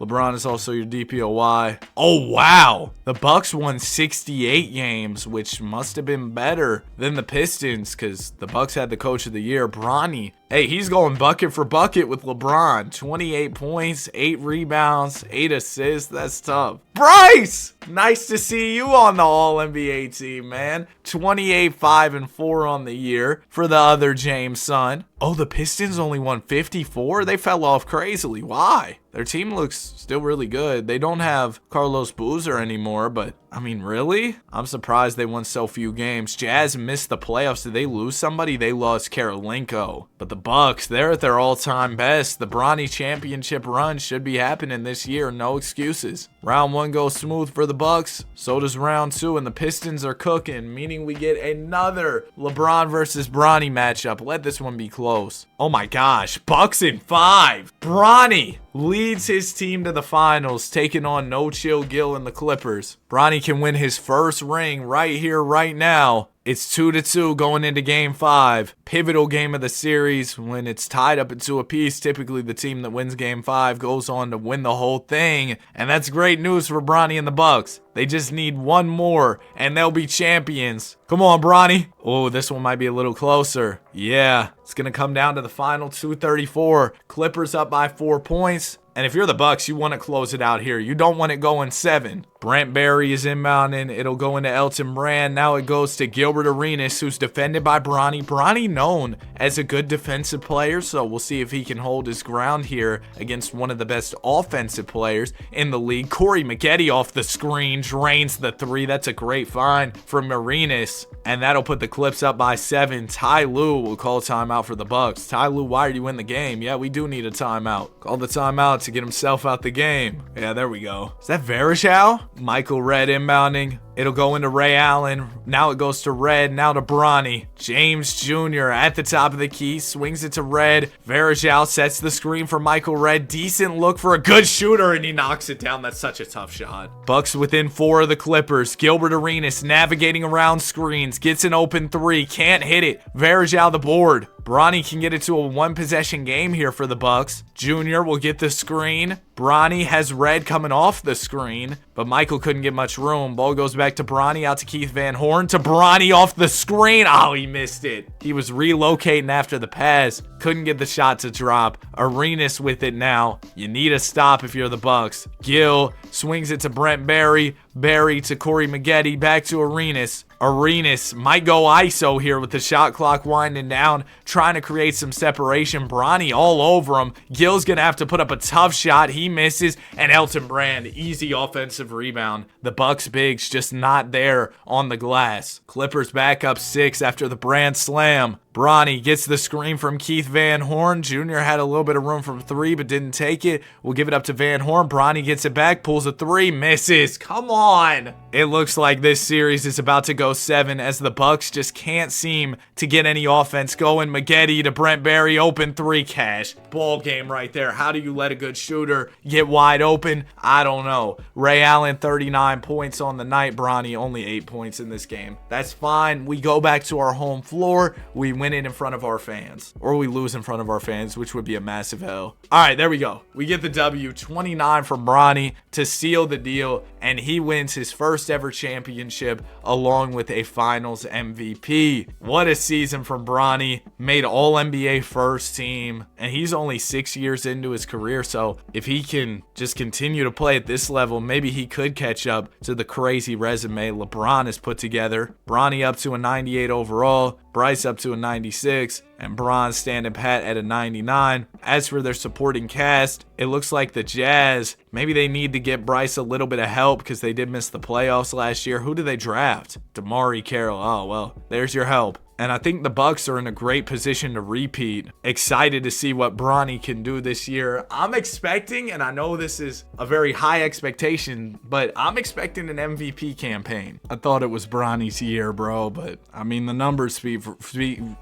LeBron is also your DPOY. Oh, wow. The Bucks won 68 games, which must have been better than the Pistons because the Bucks had the coach of the year, Bronny. Hey, he's going bucket for bucket with LeBron. 28 points, 8 rebounds, 8 assists. That's tough. Bryce! Nice to see you on the All-NBA team, man. 28, 5, and 4 on the year for the other James son. Oh, the Pistons only won 54? They fell off crazily. Why? Their team looks still really good. They don't have Carlos Boozer anymore, but I mean, really? I'm surprised they won so few games. Jazz missed the playoffs. Did they lose somebody? They lost Karolinko. But the Bucks, they're at their all-time best. The Bronny championship run should be happening this year. No excuses. Round 1 goes smooth for the Bucks. So does round 2, and the Pistons are cooking, meaning we get another LeBron versus Bronny matchup. Let this one be close. Oh my gosh. Bucks in 5. Bronny leads his team to the finals, taking on No Chill Gil and the Clippers. Bronny can win his first ring right here, right now. It's 2-2 going into game 5. Pivotal game of the series. When it's tied up into a piece, typically the team that wins game 5 goes on to win the whole thing. And that's great news for Bronny and the Bucks. They just need one more and they'll be champions. Come on, Bronny. Oh, this one might be a little closer. Yeah, it's going to come down to the final 234. Clippers up by 4 points. And if you're the Bucks, you want to close it out here. You don't want it going 7. Brent Barry is inbounding. It'll go into Elton Brand. Now it goes to Gilbert Arenas, who's defended by Bronny. Bronny known as a good defensive player, so we'll see if he can hold his ground here against one of the best offensive players in the league. Corey Maggette off the screen, drains the 3. That's a great find from Arenas. And that'll put the Clips up by 7. Ty Lue will call timeout for the Bucks. Ty Lue, why are you in the game? Yeah, we do need a timeout. Call the timeout to get himself out the game. Yeah, there we go. Is that Varejao? Michael Redd inbounding. It'll go into Ray Allen. Now it goes to Redd. Now to Bronny. James Jr. at the top of the key. Swings it to Redd. Varejao sets the screen for Michael Redd. Decent look for a good shooter, and he knocks it down. That's such a tough shot. Bucks within 4 of the Clippers. Gilbert Arenas navigating around screens. Gets an open 3. Can't hit it. Varejao the board. Bronny can get it to a 1-possession game here for the Bucks. Jr. will get the screen. Bronny has Redd coming off the screen, but Michael couldn't get much room. Ball goes back to Bronny, out to Keith Van Horn, to Bronny off the screen. Oh, he missed it. He was relocating after the pass. Couldn't get the shot to drop. Arenas with it now. You need a stop if you're the Bucks. Gil swings it to Brent Barry. Barry to Corey Maggette. Back to Arenas. Arenas might go ISO here with the shot clock winding down, trying to create some separation. Bronny all over him. Gil's going to have to put up a tough shot. He misses, and Elton Brand, easy offensive rebound. The Bucks bigs just not there on the glass. Clippers back up 6 after the Brand slam. Bronny gets the screen from Keith Van Horn. Jr. had a little bit of room from 3, but didn't take it. We'll give it up to Van Horn. Bronny gets it back, pulls a 3, misses. Come on. It looks like this series is about to go 7 as the Bucks just can't seem to get any offense going. Maggette to Brent Barry, open 3, cash. Ball game right there. How do you let a good shooter get wide open? I don't know. Ray Allen, 39 points on the night. Bronny, only 8 points in this game. That's fine. We go back to our home floor. We win it in front of our fans, or we lose in front of our fans, which would be a massive L. All right, there we go. We get the W. 29 from Bronny to seal the deal, and he wins his first ever championship along with a finals MVP. What a season from Bronny. Made all NBA first team, and he's only 6 years into his career, so if he can just continue to play at this level, maybe he could catch up to the crazy resume LeBron has put together. Bronny up to a 98 overall, Bryce up to a 96, and Bron standing pat at a 99. As for their supporting cast, it looks like the Jazz, maybe they need to get Bryce a little bit of help because they did miss the playoffs last year. Who did they draft? DeMarre Carroll. Oh, well, there's your help. And I think the Bucks are in a great position to repeat. Excited to see what Bronny can do this year. I'm expecting, and I know this is a very high expectation, but I'm expecting an MVP campaign. I thought it was Bronny's year, bro, but I mean, the numbers speak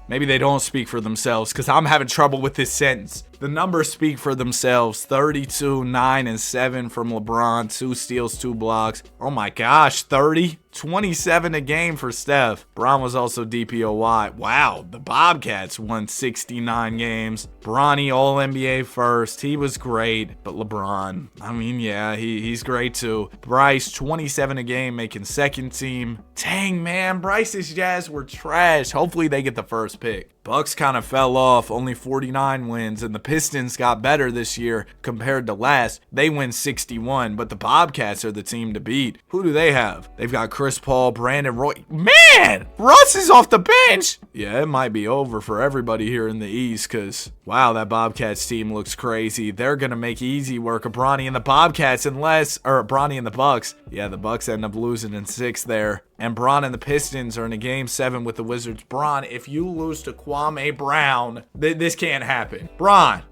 maybe they don't speak for themselves because I'm having trouble with this sentence. The numbers speak for themselves. 32, 9, and 7 from LeBron. 2 steals, 2 blocks. Oh my gosh, 30. 27 a game for Steph. Bron was also DPOY. Wow, the Bobcats won 69 games. Bronny All-NBA first. He was great. But LeBron, I mean, yeah, he's great too. Bryce, 27 a game, making second team. Dang, man, Bryce's Jazz were trash. Hopefully they get the first pick. Bucks kind of fell off, only 49 wins, and the Pistons got better this year compared to last. They win 61, but the Bobcats are the team to beat. Who do they have? They've got Chris Paul, Brandon Roy. Man, Russ is off the bench. Yeah, it might be over for everybody here in the East because, wow, that Bobcats team looks crazy. They're going to make easy work of Bronny and the Bobcats Bronny and the Bucks. Yeah, the Bucks end up losing in 6 there. And Bron and the Pistons are in a game 7 with the Wizards. Bron, if you lose to Kwame Brown, this can't happen. Bron.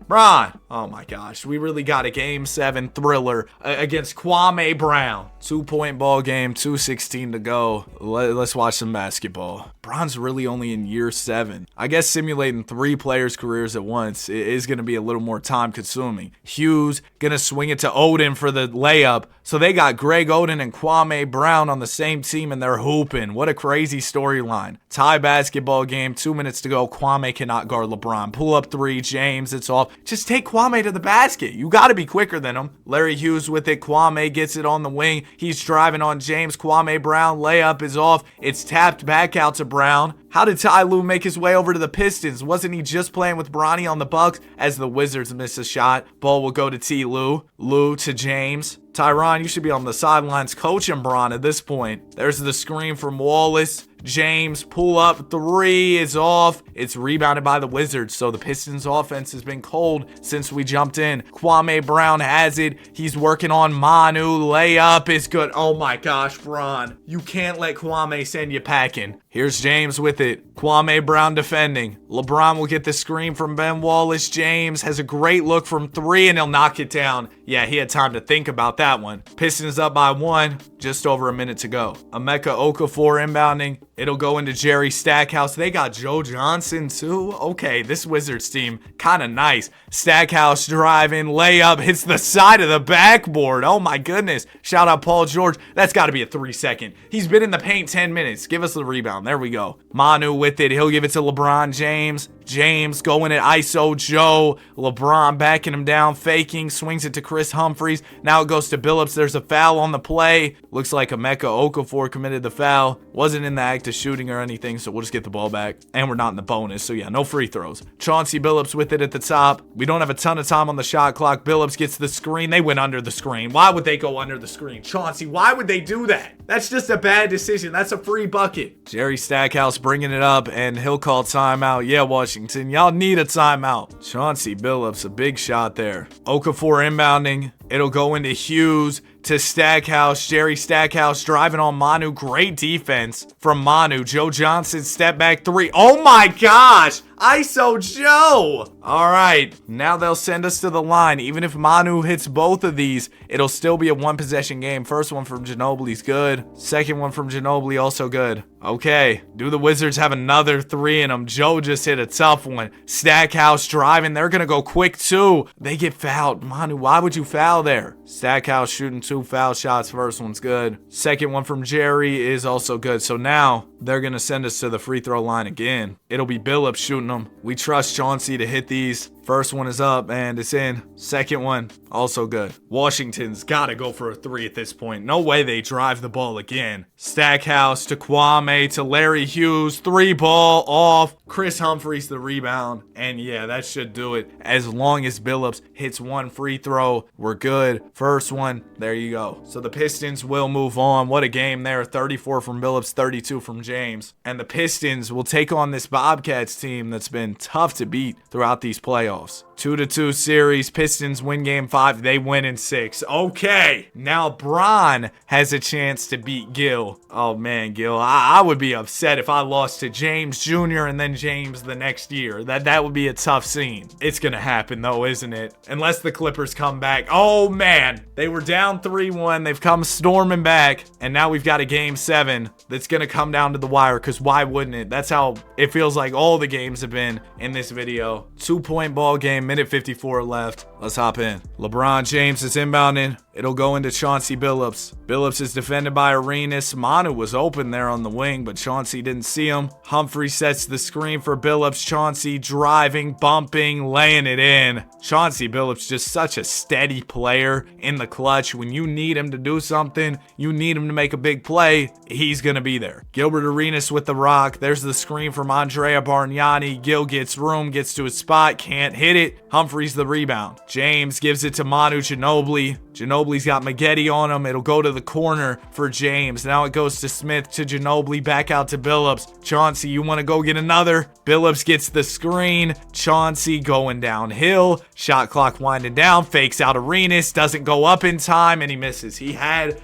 Oh my gosh, we really got a game 7 thriller against Kwame Brown. 2-point ball game, 2:16 to go. Let's watch some basketball. Bron's really only in year 7. I guess simulating 3 players' careers at once is going to be a little more time consuming. Hughes going to swing it to Oden for the layup. So they got Greg Oden and Kwame Brown on the same team and they're hooping. What a crazy storyline. Tie basketball game, 2 minutes to go. Kwame cannot guard LeBron. Pull up 3, James, it's off. Just take Kwame to the basket. You got to be quicker than him. Larry Hughes with it. Kwame gets it on the wing. He's driving on James. Kwame Brown, layup is off. It's tapped back out to Brown. How did Ty Lue make his way over to the Pistons? Wasn't he just playing with Bronny on the Bucks? As the Wizards miss a shot, ball will go to T. Lue. Lue to James. Tyron, you should be on the sidelines coaching Bron at this point. There's the screen from Wallace. James, pull up 3 is off. It's rebounded by the Wizards, so the Pistons offense has been cold since we jumped in. Kwame Brown has it. He's working on Manu. Layup is good. Oh my gosh, Bron. You can't let Kwame send you packing. Here's James with it. Kwame Brown defending. LeBron will get the screen from Ben Wallace. James has a great look from 3 and he'll knock it down. Yeah, he had time to think about that one. Pistons up by 1. Just over a minute to go. Emeka Okafor inbounding. It'll go into Jerry Stackhouse. They got Joe Johnson too. Okay, this Wizards team, kind of nice. Stackhouse driving, layup, hits the side of the backboard. Oh my goodness. Shout out Paul George. That's got to be a 3-second. He's been in the paint 10 minutes. Give us the rebound. There we go. Manu with it. He'll give it to LeBron James. James going at ISO Joe. LeBron backing him down, faking, swings it to Chris Humphries. Now it goes to Billups. There's a foul on the play. Looks like Emeka Okafor committed the foul. Wasn't in the act of shooting or anything, so we'll just get the ball back. And we're not in the bonus, so yeah, no free throws. Chauncey Billups with it at the top. We don't have a ton of time on the shot clock. Billups gets the screen. They went under the screen. Why would they go under the screen? Chauncey, why would they do that? That's just a bad decision. That's a free bucket. Jerry Stackhouse bringing it up, and he'll call timeout. Yeah, Washington, y'all need a timeout. Chauncey Billups, a big shot there. Okafor inbounding. It'll go into Hughes to Stackhouse. Jerry Stackhouse driving on Manu. Great defense from Manu. Joe Johnson, step back 3. Oh my gosh! ISO Joe! Alright, now they'll send us to the line. Even if Manu hits both of these, it'll still be a 1-possession game. First one from Ginobili's good. Second one from Ginobili also good. Okay, do the Wizards have another 3 in them? Joe just hit a tough one. Stackhouse driving. They're going to go quick too. They get fouled. Manu, why would you foul there? Stackhouse shooting 2 foul shots. First one's good. Second one from Jerry is also good. So now they're going to send us to the free throw line again. It'll be Billups shooting them. We trust Chauncey to hit these. First one is up and it's in. Second one, also good. Washington's got to go for a 3 at this point. No way they drive the ball again. Stackhouse to Kwame to Larry Hughes. 3 ball off. Chris Humphries the rebound. And yeah, that should do it. As long as Billups hits 1 free throw, we're good. First one, there you go. So the Pistons will move on. What a game there. 34 from Billups, 32 from James. And the Pistons will take on this Bobcats team that's been tough to beat throughout these playoffs. 2-2 series. Pistons win game 5. They win in 6. Okay. Now Bron has a chance to beat Gil. Oh man, Gil. I would be upset if I lost to James Jr. and then James the next year. That would be a tough scene. It's gonna happen though, isn't it? Unless the Clippers come back. Oh man. They were down 3-1. They've come storming back. And now we've got a game 7 that's gonna come down to the wire. Because why wouldn't it? That's how it feels like all the games have been in this video. 2-point ball ball game. Minute 54 left. Let's hop in. LeBron James is inbounding. It'll go into Chauncey Billups. Billups is defended by Arenas. Manu was open there on the wing, but Chauncey didn't see him. Humphrey sets the screen for Billups. Chauncey driving, bumping, laying it in. Chauncey Billups just such a steady player in the clutch. When you need him to do something, you need him to make a big play, he's going to be there. Gilbert Arenas with the rock. There's the screen from Andrea Bargnani. Gil gets room, gets to his spot, can't hit it. Humphreys the rebound. James gives it to Manu Ginobili. Ginobili's got Maggette on him. It'll go to the corner for James. Now it goes to Smith, to Ginobili, back out to Billups. Chauncey, you want to go get another? Billups gets the screen. Chauncey going downhill. Shot clock winding down. Fakes out Arenas. Doesn't go up in time, and he misses. He had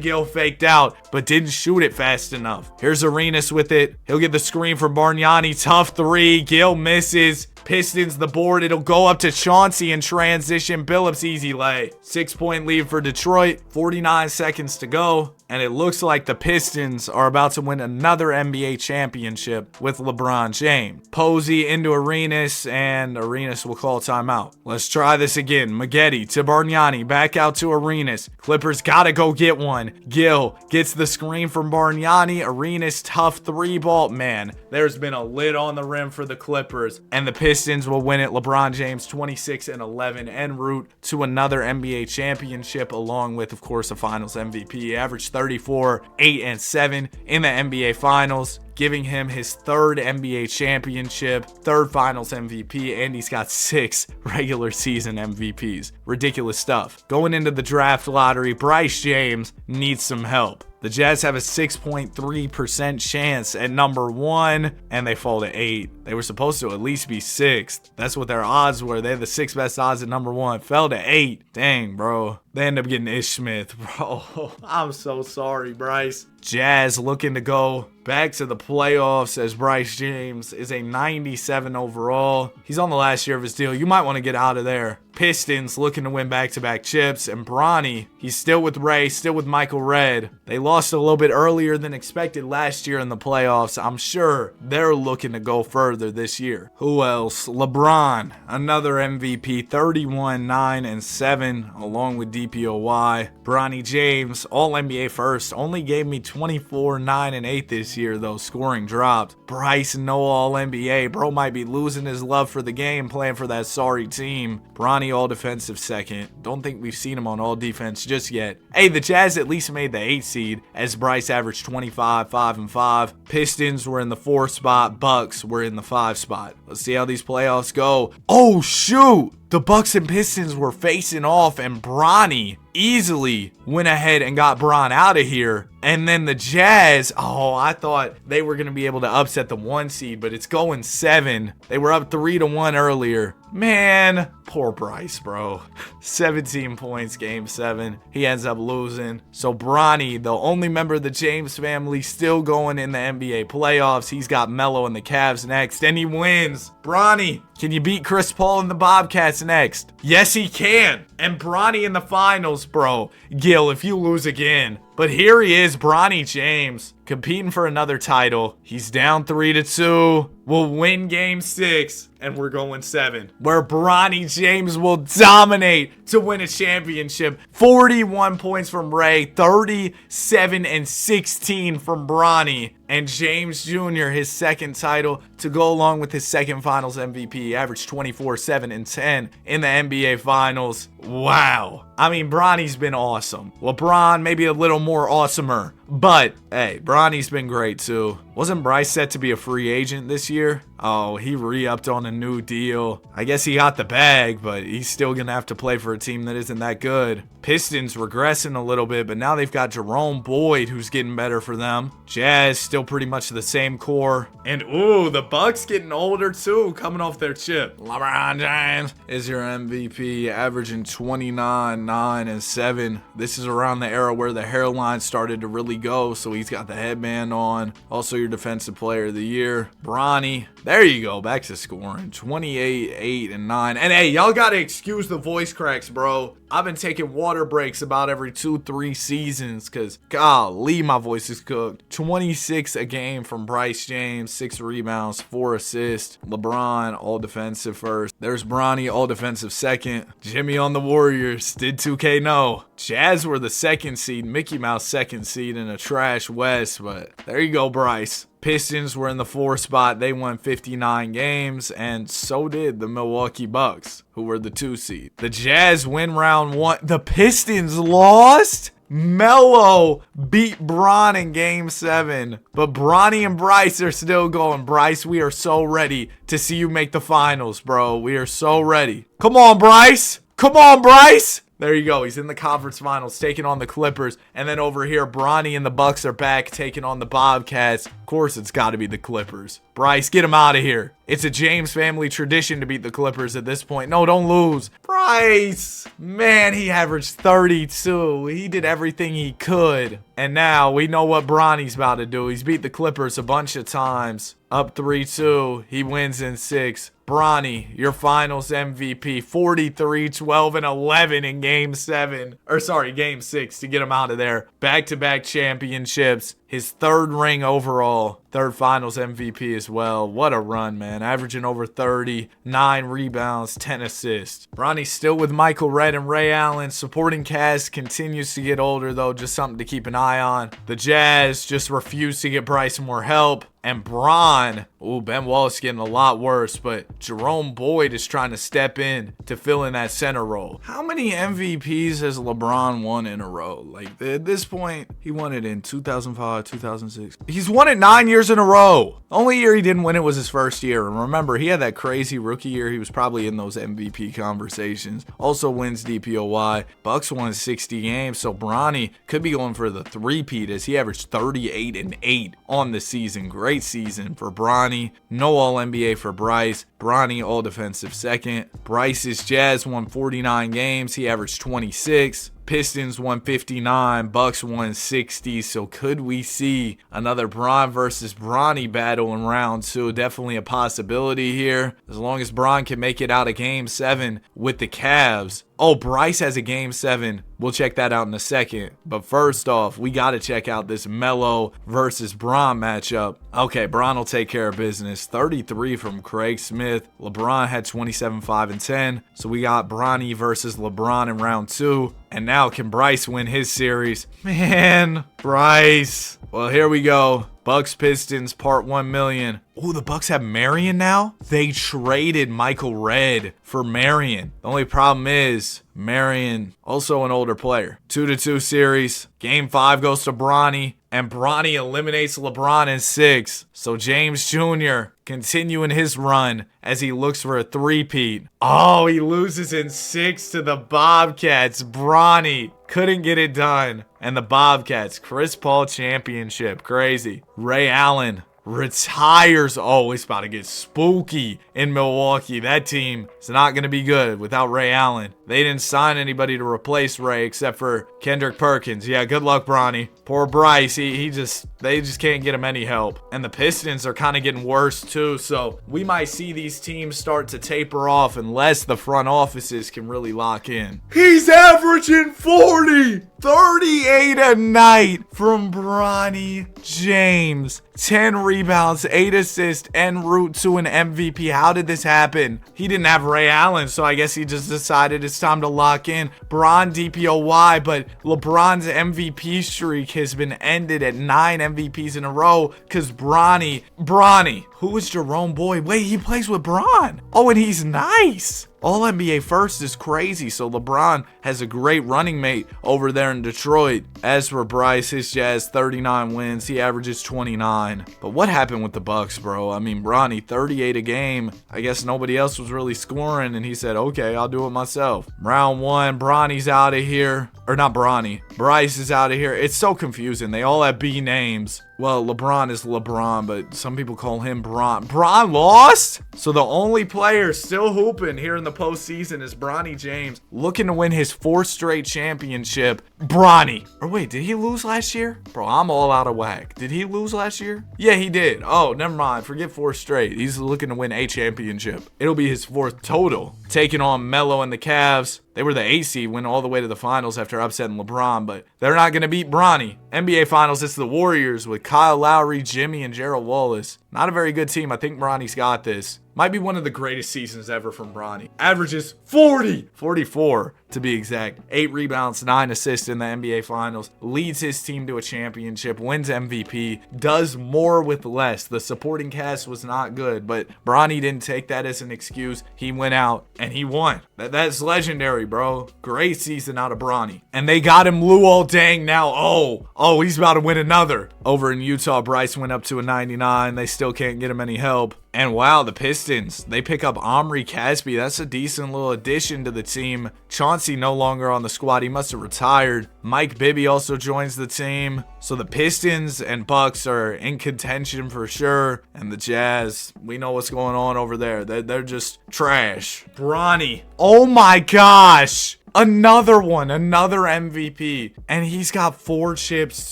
Gil faked out, but didn't shoot it fast enough. Here's Arenas with it. He'll get the screen from Bargnani. Tough three. Gil misses. Pistons the board. It'll go up to Chauncey in transition. Billups easy lay. 6-point lead for Detroit. 49 seconds to go. And it looks like the Pistons are about to win another NBA championship with LeBron James. Posey into Arenas, and Arenas will call timeout. Let's try this again. Maggette to Bargnani. Back out to Arenas. Clippers gotta go get one. Gil gets the screen from Bargnani. Arenas tough three ball. Man, there's been a lid on the rim for the Clippers. And the Pistons will win it. LeBron James 26-11 en route to another NBA championship, along with, of course, a Finals MVP. Average 34, 8, and 7 in the NBA Finals, giving him his third NBA championship, third Finals MVP, and he's got 6 regular season MVPs. Ridiculous stuff. Going into the draft lottery, Bryce James needs some help. The Jazz have a 6.3% chance at number 1, and they fall to 8. They were supposed to at least be 6th. That's what their odds were. They had the 6th best odds at number 1. Fell to 8. Dang, bro. They end up getting Ish Smith, bro. I'm so sorry, Bryce. Jazz looking to go back to the playoffs as Bryce James is a 97 overall. He's on the last year of his deal. You might want to get out of there. Pistons looking to win back-to-back chips, and Bronny, he's still with Ray, still with Michael Redd. They lost a little bit earlier than expected last year in the playoffs. I'm sure they're looking to go further this year. Who else? LeBron, another MVP, 31, 9, and 7, along with DPOY. Bronny James, All-NBA first, only gave me 24, 9, and 8 this year, though scoring dropped. Bryce, no All-NBA. Bro might be losing his love for the game playing for that sorry team. Bronny all defensive second. Don't think we've seen him on all defense just yet. Hey, the Jazz at least made the 8 seed as Bryce averaged 25, 5, and 5. Pistons were in the 4 spot. Bucks were in the 5 spot. Let's see how these playoffs go. Oh, shoot! The Bucks and Pistons were facing off, and Bronny easily went ahead and got Bron out of here. And then the Jazz, oh, I thought they were going to be able to upset the 1 seed, but it's going 7. They were up 3-1 earlier. Man, poor Bryce, bro. 17 points, game 7. He ends up losing. So Bronny, the only member of the James family still going in the NBA playoffs. He's got Melo and the Cavs next, and he wins. Bronny, can you beat Chris Paul and the Bobcats next? Yes, he can. And Bronny in the finals, bro. Gil, if you lose again. But here he is, Bronny James, competing for another title. He's down 3-2. We'll win game 6, and we're going 7. Where Bronny James will dominate to win a championship. 41 points from Ray, 37 and 16 from Bronny. And James Jr., his second title, to go along with his second Finals MVP. Averaged 24, 7, and 10 in the NBA Finals. Wow. I mean, Bronny's been awesome. LeBron, maybe a little more awesomer. But, hey, Bronny's been great too. Wasn't Bryce set to be a free agent this year? Oh, he re-upped on a new deal. I guess he got the bag, but he's still going to have to play for a team that isn't that good. Pistons regressing a little bit, but now they've got Jerome Boyd, who's getting better for them. Jazz still pretty much the same core. And, ooh, the Bucks getting older too, coming off their chip. LeBron James is your MVP, averaging 29, 9, and 7. This is around the era where the hairline started to really go, so he's got the headband on. Also your defensive player of the year. Bronny, There you go. Back to scoring. 28, 8, and 9. And hey, y'all got to excuse the voice cracks, bro. I've been taking water breaks about every 2-3 seasons because, golly, my voice is cooked. 26 a game from Bryce James, 6 rebounds, 4 assists. LeBron, all defensive first. There's Bronny, all defensive second. Jimmy on the Warriors. Did 2K know? Jazz were the second seed, Mickey Mouse second seed in a trash West, but there you go, Bryce. Pistons were in the 4 spot. They won 59 games, and so did the Milwaukee Bucks, who were the 2 seed. The Jazz win round 1. The Pistons lost? Melo beat Bron in game 7, but Bronny and Bryce are still going. Bryce, we are so ready to see you make the finals, bro. We are so ready. Come on, Bryce. Come on, Bryce. There you go. He's in the conference finals, taking on the Clippers. And then over here, Bronny and the Bucks are back, taking on the Bobcats. Of course, it's got to be the Clippers. Bryce, get him out of here. It's a James family tradition to beat the Clippers at this point. No, don't lose. Bryce, man, he averaged 32. He did everything he could. And now we know what Bronny's about to do. He's beat the Clippers a bunch of times. Up 3-2. He wins in 6. Bronny, your finals MVP, 43, 12, and 11 in game 7. Or sorry, game 6 to get him out of there. Back-to-back championships. His 3rd ring overall. 3rd finals MVP as well. What a run, man. Averaging over 30, 9 rebounds, 10 assists. Bronny's still with Michael Redd and Ray Allen. Supporting cast continues to get older, though. Just something to keep an eye on. The Jazz just refuse to get Bryce more help. And Bron, Ben Wallace getting a lot worse, but Jerome Boyd is trying to step in to fill in that center role. How many MVPs has LeBron won in a row? Like, at this point, he won it in 2005, 2006. He's won it 9 years in a row. The only year he didn't win it was his first year. And remember, he had that crazy rookie year. He was probably in those MVP conversations. Also wins DPOY. Bucks won 60 games, so Bronny could be going for the three-peat as he averaged 38 and 8 on the season. Great season for Bronny. No All-NBA for Bryce. Bronny all defensive second. Bryce's Jazz won 49 games. He averaged 26. Pistons won 59, Bucks won 60, so could we see another Bron versus Bronny battle in round 2? Definitely a possibility here, as long as Bron can make it out of game 7 with the Cavs. Oh, Bryce has a game 7. We'll check that out in a second. But first off, we got to check out this Melo versus Bron matchup. Okay, Bron will take care of business. 33 from Craig Smith. LeBron had 27, 5, and 10. So we got Bronny versus LeBron in round 2. And now can Bryce win his series? Man, Bryce. Well, here we go. Bucks Pistons part 1 million. Oh, the Bucks have Marion now? They traded Michael Redd for Marion. The only problem is Marion, also an older player. 2-2 series. Game 5 goes to Bronny. And Bronny eliminates LeBron in 6. So James Jr. continuing his run as he looks for a three-peat. Oh, he loses in 6 to the Bobcats. Bronny couldn't get it done. And the Bobcats, Chris Paul championship. Crazy. Ray Allen retires. Oh, it's about to get spooky in Milwaukee. That team is not going to be good without Ray Allen. They didn't sign anybody to replace Ray except for Kendrick Perkins. Yeah, good luck, Bronny. Poor Bryce, they just can't get him any help. And the Pistons are kind of getting worse too, so we might see these teams start to taper off unless the front offices can really lock in. He's averaging 40, 38 a night from Bronny James. 10 rebounds, 8 assists, en route to an MVP. How did this happen? He didn't have Ray Allen, so I guess he just decided it's time to lock in. Bron DPOY, but LeBron's MVP streak has been ended at 9 MVPs in a row because Bronny, who is Jerome Boyd? Wait, he plays with Bron. Oh, and he's nice. All NBA first is crazy, so LeBron has a great running mate over there in Detroit. As for Bryce, his Jazz 39 wins, he averages 29. But what happened with the Bucks, bro? I mean, Bronny 38 a game. I guess nobody else was really scoring, and he said, okay, I'll do it myself. Round 1, Bronny's out of here. Or not Bronny. Bryce is out of here. It's so confusing. They all have B names. Well, LeBron is LeBron, but some people call him Bron. Bron lost? So the only player still hooping here in the postseason is Bronny James, looking to win his 4th straight championship. Bronny. Or wait, did he lose last year? Bro, I'm all out of whack. Did he lose last year? Yeah, he did. Oh, never mind. Forget 4 straight. He's looking to win a championship. It'll be his 4th total. Taking on Melo and the Cavs. They were the 8 seed, went all the way to the finals after upsetting LeBron, but they're not going to beat Bronny. NBA Finals, it's the Warriors with Kyle Lowry, Jimmy, and Gerald Wallace. Not a very good team. I think Bronny's got this. Might be one of the greatest seasons ever from Bronny. Averages 44 to be exact. 8 rebounds, 9 assists in the NBA Finals. Leads his team to a championship, wins MVP, does more with less. The supporting cast was not good, but Bronny didn't take that as an excuse. He went out and he won. That's legendary, bro. Great season out of Bronny. And they got him Luol Deng now. Oh, he's about to win another. Over in Utah, Bryce went up to a 99. They still can't get him any help. And wow, the Pistons, they pick up Omri Caspi. That's a decent little addition to the team. Chauncey no longer on the squad. He must have retired. Mike Bibby also joins the team. So the Pistons and Bucks are in contention for sure. And the Jazz, we know what's going on over there. They're just trash. Bronny. Oh my gosh. Another one, another MVP. And he's got 4 chips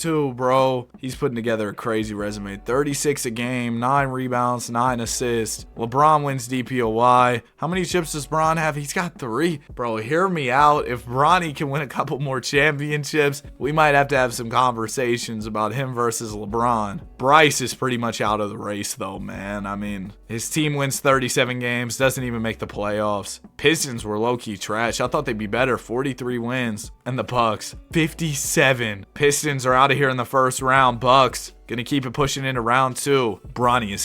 too, bro. He's putting together a crazy resume. 36 a game, 9 rebounds, 9 assists. LeBron wins DPOY. How many chips does Bron have? He's got 3. Bro, hear me out. If Bronny can win a couple more championships, we might have to have some conversations about him versus LeBron. Bryce is pretty much out of the race though, man. I mean, his team wins 37 games, doesn't even make the playoffs. Pistons were low-key trash. I thought they'd be better. 43 wins. And the Bucks, 57. Pistons are out of here in the first round. Bucks gonna keep it pushing into round 2. Bronny is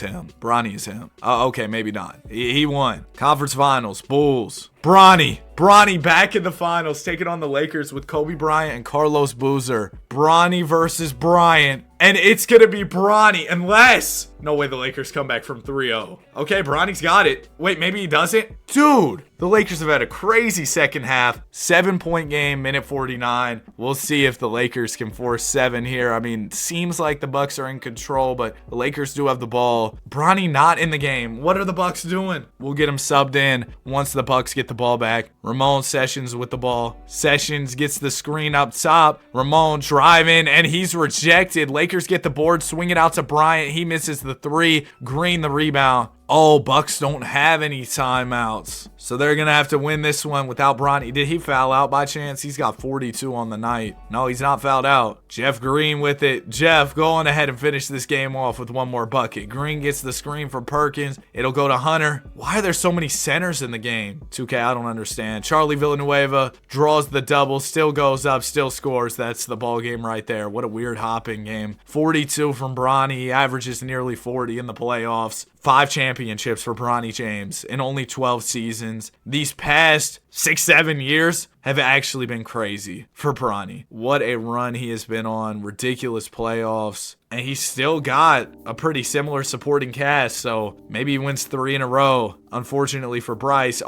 him. Okay, maybe not. He won. Conference Finals, Bulls. Bronny back in the finals, taking on the Lakers with Kobe Bryant and Carlos Boozer. Bronny versus Bryant. And it's going to be Bronny unless... No way the Lakers come back from 3-0. Okay, Bronny's got it. Wait, maybe he doesn't? Dude, the Lakers have had a crazy second half. 7-point game, minute 49. We'll see if the Lakers can force 7 here. I mean, seems like the Bucks are in control, but the Lakers do have the ball. Bronny not in the game. What are the Bucks doing? We'll get him subbed in once the Bucks get the ball back. Ramon Sessions with the ball. Sessions gets the screen up top. Ramon driving, and he's rejected. Lakers get the board, swing it out to Bryant. He misses the 3. Green the rebound. Oh, Bucks don't have any timeouts. So they're going to have to win this one without Bronny. Did he foul out by chance? He's got 42 on the night. No, he's not fouled out. Jeff Green with it. Jeff, go on ahead and finish this game off with one more bucket. Green gets the screen from Perkins. It'll go to Hunter. Why are there so many centers in the game? 2K, I don't understand. Charlie Villanueva draws the double, still goes up, still scores. That's the ball game right there. What a weird hopping game. 42 from Bronny. He averages nearly 40 in the playoffs. 5 championships for Bronny James in only 12 seasons. These past 6-7 years have actually been crazy for Bronny. What a run he has been on. Ridiculous playoffs. And he's still got a pretty similar supporting cast, so maybe he wins 3 in a row. Unfortunately for Bryce.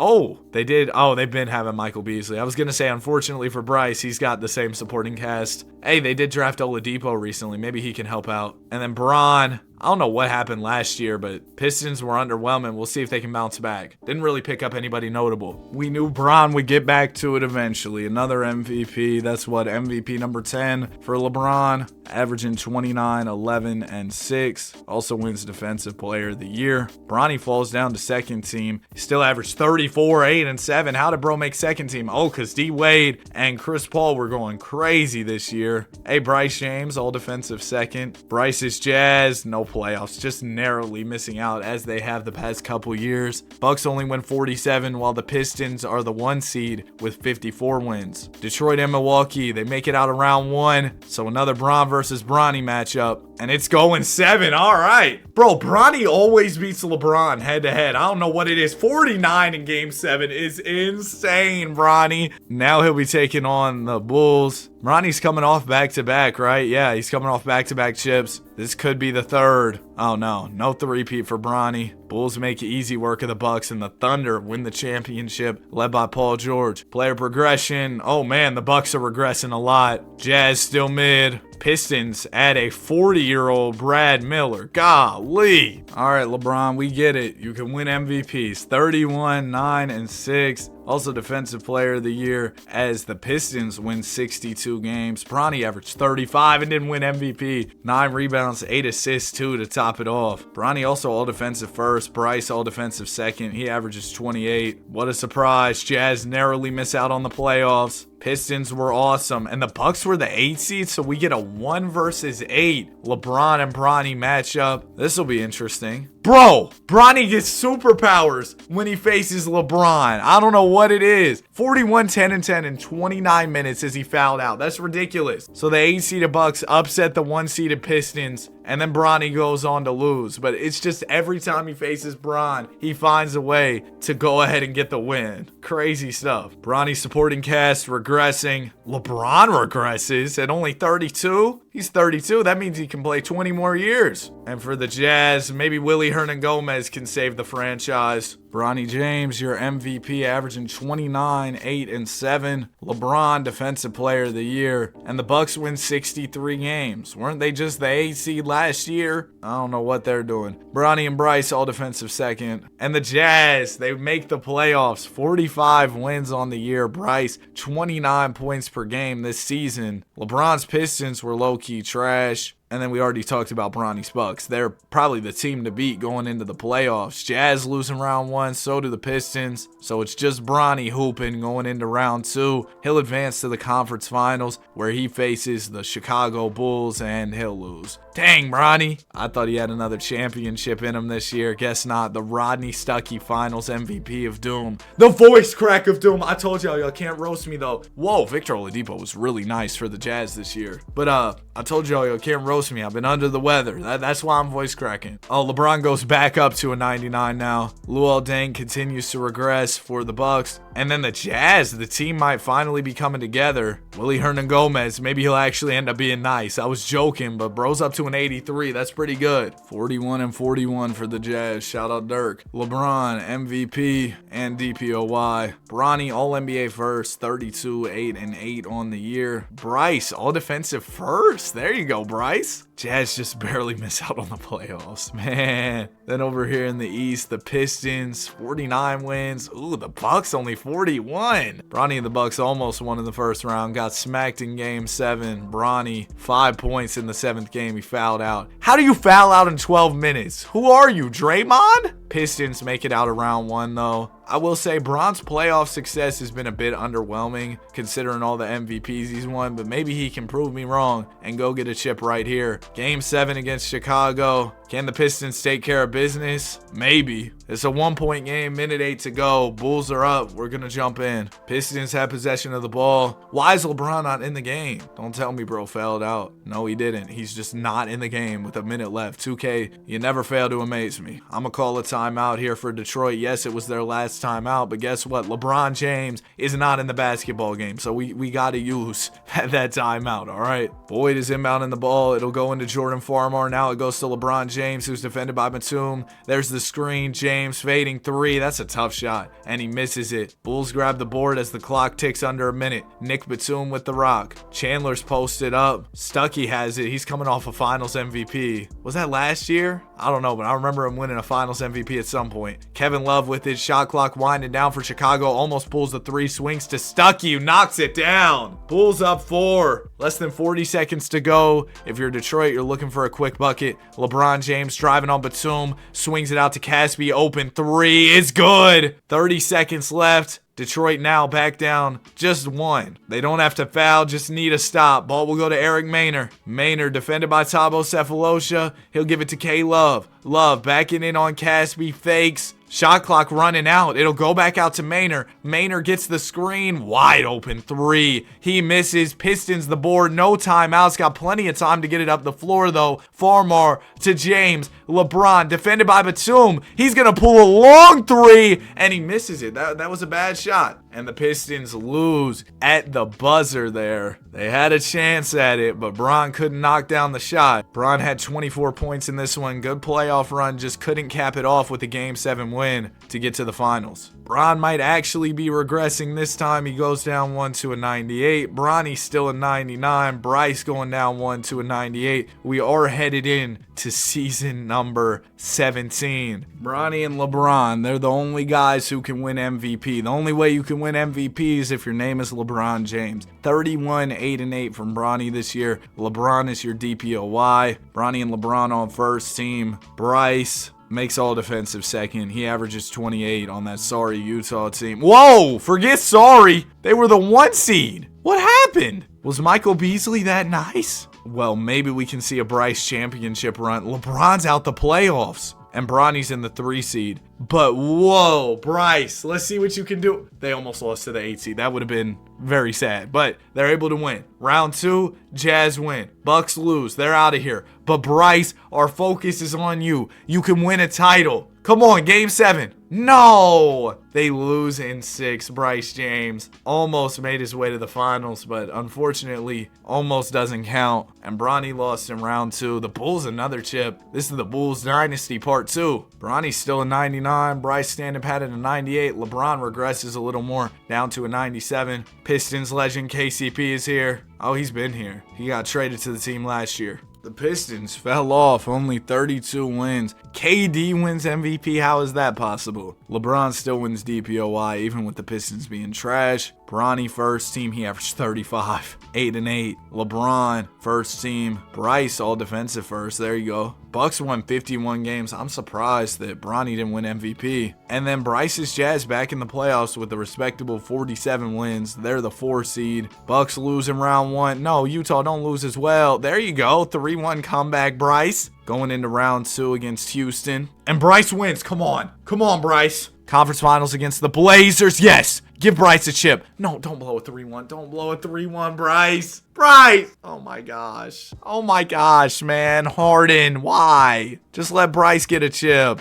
They've been having Michael Beasley. I was going to say, unfortunately for Bryce, he's got the same supporting cast. Hey, they did draft Oladipo recently. Maybe he can help out. And then Bron, I don't know what happened last year, but Pistons were underwhelming. We'll see if they can bounce back. Didn't really pick up anybody notable. We knew Bron would get back to it eventually. Another MVP. That's what, MVP number 10 for LeBron. Averaging 29, 11, and 6. Also wins Defensive Player of the Year. Bronny falls down to second team. He still averaged 34, 8, and 7. How did bro make second team? Because D Wade and Chris Paul were going crazy this year. Hey, Bryce James, all defensive second. Bryce's Jazz, no playoffs, just narrowly missing out as they have the past couple years. Bucks only win 47, while the Pistons are the 1 seed with 54 wins. Detroit and Milwaukee, they make it out of round 1. So another Bron versus Bronny matchup. And it's going 7. All right. Bro, Bronny always beats LeBron head to head. I don't know what it is. 49 in game 7 is insane, Bronny. Now he'll be taking on the Bulls. Bronny's coming off back-to-back, right? Yeah, he's coming off back-to-back chips. This could be the third. Oh no, no three-peat for Bronny. Bulls make easy work of the Bucks, and the Thunder win the championship, led by Paul George. Player progression. Oh man, the Bucks are regressing a lot. Jazz still mid. Pistons add a 40-year-old Brad Miller. Golly. All right, LeBron, we get it. You can win MVPs. 31, 9, and 6. Also Defensive Player of the Year as the Pistons win 62 games. Bronny averaged 35 and didn't win MVP. 9 rebounds, 8 assists, 2 to top it off. Bronny also All-Defensive first. Bryce All-Defensive second. He averages 28. What a surprise. Jazz narrowly miss out on the playoffs. Pistons were awesome, and the Bucks were the 8 seed, so we get a 1 versus 8 LeBron and Bronny matchup. This will be interesting. Bro, Bronny gets superpowers when he faces LeBron. I don't know what it is. 41, 10, and 10 in 29 minutes as he fouled out. That's ridiculous. So the 8-seeded Bucks upset the 1-seeded Pistons, and then Bronny goes on to lose. But it's just every time he faces Bron, he finds a way to go ahead and get the win. Crazy stuff. Bronny supporting cast regressing. LeBron regresses at only 32. He's 32. That means he can play 20 more years. And for the Jazz, maybe Willie Hernangomez can save the franchise. Bronny James, your MVP, averaging 29, 8, and 7. LeBron, Defensive Player of the Year. And the Bucks win 63 games. Weren't they just the 8 seed last year? I don't know what they're doing. Bronny and Bryce, all defensive second. And the Jazz, they make the playoffs. 45 wins on the year. Bryce, 29 points per game this season. LeBron's Pistons were low-key trash. And then we already talked about Bronny's Bucks. They're probably the team to beat going into the playoffs. Jazz losing round 1, so do the Pistons. So it's just Bronny hooping going into round 2. He'll advance to the conference finals where he faces the Chicago Bulls and he'll lose. Dang, Bronny. I thought he had another championship in him this year. Guess not. The Rodney Stuckey Finals MVP of Doom. The voice crack of Doom. I told y'all can't roast me though. Whoa, Victor Oladipo was really nice for the Jazz this year. But I told y'all can't roast me. I've been under the weather. That's why I'm voice cracking. Oh, LeBron goes back up to a 99 now. Luol Deng continues to regress for the Bucks. And then the Jazz, the team might finally be coming together. Willie Hernangomez, maybe he'll actually end up being nice. I was joking, but bro's up to an 83. That's pretty good. 41 and 41 for the Jazz. Shout out Dirk. LeBron, MVP, and DPOY. Bronny, All-NBA first. 32, 8, and 8 on the year. Bryce, All-Defensive first. There you go, Bryce. Jazz just barely miss out on the playoffs, man. Then over here in the East, the Pistons, 49 wins. Ooh, the Bucks only 41. Bronny and the Bucks almost won in the first round. Got smacked in game 7. Bronny, 5 points in the 7th game. He fouled out. How do you foul out in 12 minutes? Who are you, Draymond? Pistons make it out of round 1 though. I will say Bron's playoff success has been a bit underwhelming considering all the MVPs he's won, but maybe he can prove me wrong and go get a chip right here. Game 7 against Chicago. Can the Pistons take care of business? Maybe. It's a 1-point game, minute 8 to go. Bulls are up. We're going to jump in. Pistons have possession of the ball. Why is LeBron not in the game? Don't tell me bro fouled out. No, he didn't. He's just not in the game with a minute left. 2K, you never fail to amaze me. I'm going to call a timeout here for Detroit. Yes, it was their last timeout, but guess what? LeBron James is not in the basketball game, so we got to use that timeout, all right? Boyd is inbounding the ball. It'll go into Jordan Farmar. Now it goes to LeBron James, who's defended by Batum. There's the screen. James fading 3. That's a tough shot, and he misses it. Bulls grab the board as the clock ticks under a minute. Nick Batum with the rock. Chandler's posted up. Stuckey has it. He's coming off a Finals MVP. Was that last year? I don't know, but I remember him winning a Finals MVP at some point. Kevin Love with his shot clock winding down for Chicago. Almost pulls the 3, swings to Stuckey, who knocks it down. Bulls up 4. Less than 40 seconds to go. If you're Detroit, you're looking for a quick bucket. LeBron James driving on Batum, swings it out to Caspi, open 3. It's good. 30 seconds left. Detroit now back down just 1. They don't have to foul, just need a stop. Ball will go to Eric Maynor. Maynor defended by Thabo Cephalosha. He'll give it to K Love. Love backing in on Caspi, fakes. Shot clock running out. It'll go back out to Maynor. Maynor gets the screen. Wide open 3. He misses. Pistons the board. No timeouts. Got plenty of time to get it up the floor though. Farmar to James. LeBron defended by Batum. He's going to pull a long 3 and he misses it. That was a bad shot. and the Pistons lose at the buzzer there. They had a chance at it, but Bron couldn't knock down the shot. Bron had 24 points in this one. Good playoff run, just couldn't cap it off with a Game 7 win to get to the finals. Bron might actually be regressing this time. He goes down 1 to a 98. Bronny's still a 99. Bryce going down 1 to a 98. We are headed in to season number 17. Bronny and LeBron, they're the only guys who can win MVP. The only way you can win MVP is if your name is LeBron James. 31, 8-8 from Bronny this year. LeBron is your DPOY. Bronny and LeBron on first team. Bryce makes all defensive second. He averages 28 on that sorry Utah team. Whoa, forget sorry. They were the 1 seed. What happened? Was Michael Beasley that nice? Well, maybe we can see a Bryce championship run. LeBron's out the playoffs, and Bronny's in the 3 seed. But whoa, Bryce, let's see what you can do. They almost lost to the 8 seed. That would have been very sad, but they're able to win. Round 2, Jazz win. Bucks lose. They're out of here. But Bryce, our focus is on you. You can win a title. Come on, Game 7. No! They lose in 6. Bryce James almost made his way to the finals, but unfortunately, almost doesn't count. And Bronny lost in round 2. The Bulls, another chip. This is the Bulls Dynasty Part 2. Bronny's still a 99. Bryce standing pat at a 98. LeBron regresses a little more, down to a 97. Pistons legend KCP is here. Oh, he's been here. He got traded to the team last year. The Pistons fell off, only 32 wins. KD wins MVP, how is that possible? LeBron still wins DPOY, even with the Pistons being trash. Bronny first team, he averaged 35, 8-8. LeBron first team. Bryce all defensive first, there you go. Bucks won 51 games. I'm surprised that Bronny didn't win MVP. And then Bryce's Jazz back in the playoffs with a respectable 47 wins. They're the 4 seed. Bucks lose in round 1. No, Utah don't lose as well. There you go, 3-1 comeback, Bryce. Going into round 2 against Houston. And Bryce wins, come on. Come on, Bryce. Conference finals against the Blazers, yes. Give Bryce a chip. No, don't blow a 3-1. Don't blow a 3-1, Bryce. Bryce! Oh my gosh. Oh my gosh, man. Harden, why? Just let Bryce get a chip.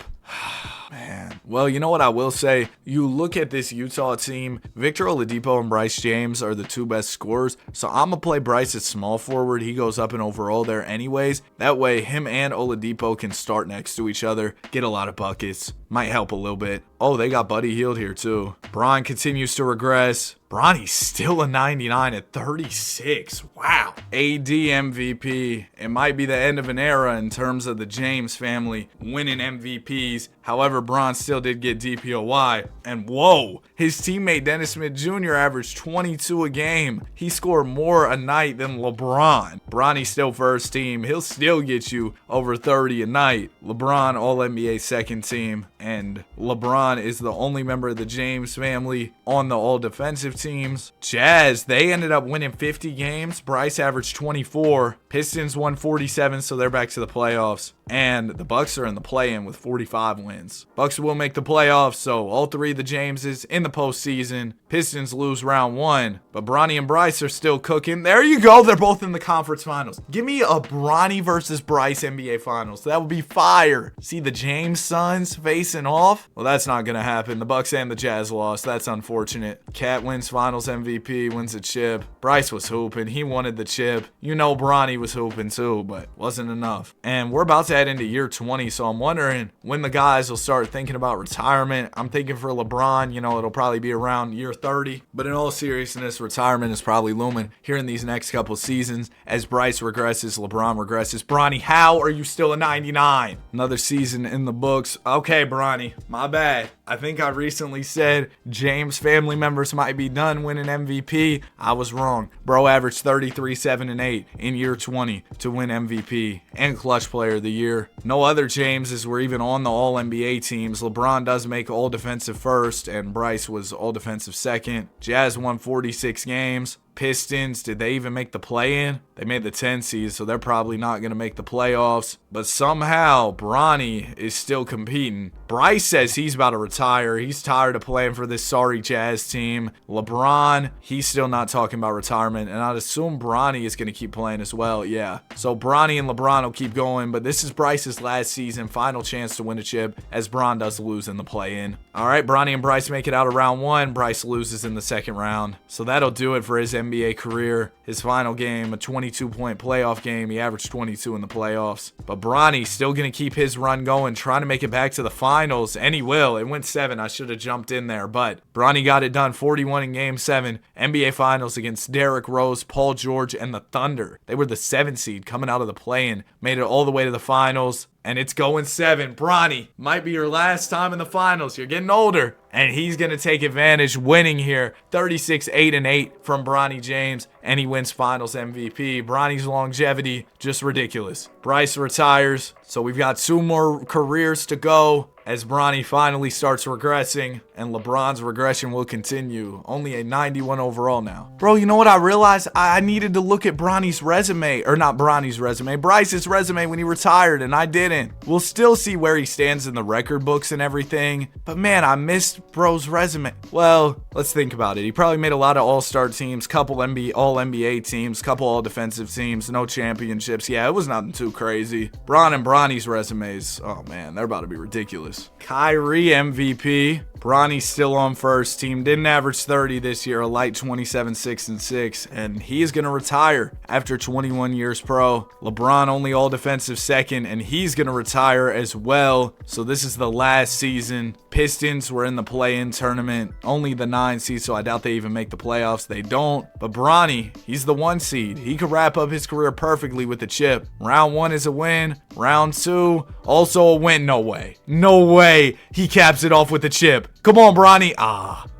Man. Well, you know what I will say? You look at this Utah team, Victor Oladipo and Bryce James are the 2 best scorers. So I'm going to play Bryce at small forward. He goes up in overall there anyways. That way, him and Oladipo can start next to each other, get a lot of buckets. Might help a little bit. Oh, they got Buddy Hield here too. Bron continues to regress. Bronny's still a 99 at 36. Wow. AD MVP. It might be the end of an era in terms of the James family winning MVPs. However, Bron still did get DPOY. And whoa, his teammate Dennis Smith Jr. averaged 22 a game. He scored more a night than LeBron. Bronny's still first team. He'll still get you over 30 a night. LeBron All-NBA second team. And LeBron is the only member of the James family on the all-defensive teams. Jazz, they ended up winning 50 games. Bryce averaged 24. Pistons won 47, so they're back to the playoffs. And the Bucks are in the play-in with 45 wins. Bucks will make the playoffs, so all 3 of the Jameses in the postseason. Pistons lose round 1, but Bronny and Bryce are still cooking. There you go. They're both in the conference finals. Give me a Bronny versus Bryce NBA finals. That would be fire. See the James sons facing off? Well, that's not going to happen. The Bucks and the Jazz lost. That's unfortunate. Cat wins finals MVP, wins a chip. Bryce was hooping. He wanted the chip. You know Bronny was hooping too, but wasn't enough. And we're about to head into year 20, so I'm wondering when the guys will start thinking about retirement. I'm thinking for LeBron, you know, it'll probably be around year 30. But in all seriousness, retirement is probably looming here in these next couple seasons as Bryce regresses, LeBron regresses. Bronny, how are you still a 99? Another season in the books. Okay, Bronny, my bad. I think I recently said James family members might be done winning MVP. I was wrong. Bro averaged 33, 7, and 8 in year 20 to win MVP and clutch player of the year. No other Jameses were even on the All-NBA teams. LeBron does make all defensive first, and Bryce was all defensive second. Jazz won 46 games. Pistons, did they even make the play-in? They made the 10 seed, so they're probably not going to make the playoffs. But somehow, Bronny is still competing. Bryce says he's about to retire. retire. He's tired of playing for this sorry Jazz team. LeBron, he's still not talking about retirement, and I'd assume Bronny is going to keep playing as well. Yeah, so Bronny and LeBron will keep going, but this is Bryce's last season, final chance to win a chip, as Bron does lose in the play-in. All right, Bronny and Bryce make it out of round 1. Bryce loses in the second round. So that'll do it for his NBA career. His final game, a 22-point playoff game. He averaged 22 in the playoffs. But Bronny's still going to keep his run going, trying to make it back to the finals, and he will. It went 7. I should have jumped in there, but Bronny got it done, 41 in Game 7. NBA Finals against Derrick Rose, Paul George, and the Thunder. They were the 7th seed coming out of the play-in, made it all the way to the finals. And it's going 7. Bronny, might be your last time in the finals. You're getting older. And he's going to take advantage, winning here. 36-8-8 from Bronny James. And he wins finals MVP. Bronny's longevity, just ridiculous. Bryce retires. So we've got 2 more careers to go as Bronny finally starts regressing, and LeBron's regression will continue. Only a 91 overall now. Bro, you know what I realized? I needed to look at Bronny's resume, or not Bronny's resume, Bryce's resume when he retired, and I didn't. We'll still see where he stands in the record books and everything, but man, I missed bro's resume. Well, let's think about it. He probably made a lot of all-star teams, couple all-NBA teams, couple all-defensive teams, no championships. Yeah, it was nothing too crazy. Bron and Bronny's resumes, oh man, they're about to be ridiculous. Kyrie MVP. Bronny's still on first team. Didn't average 30 this year, a light 27-6-6, and he is going to retire after 21 years pro. LeBron only all defensive second, and he's going to retire as well. So this is the last season. Pistons were in the play-in tournament, only the 9 seed, so I doubt they even make the playoffs. They don't. But Bronny, he's the 1 seed. He could wrap up his career perfectly with a chip. Round 1 is a win. Round 2, also a win. No way. No way he caps it off with a chip. Come on, Bronny.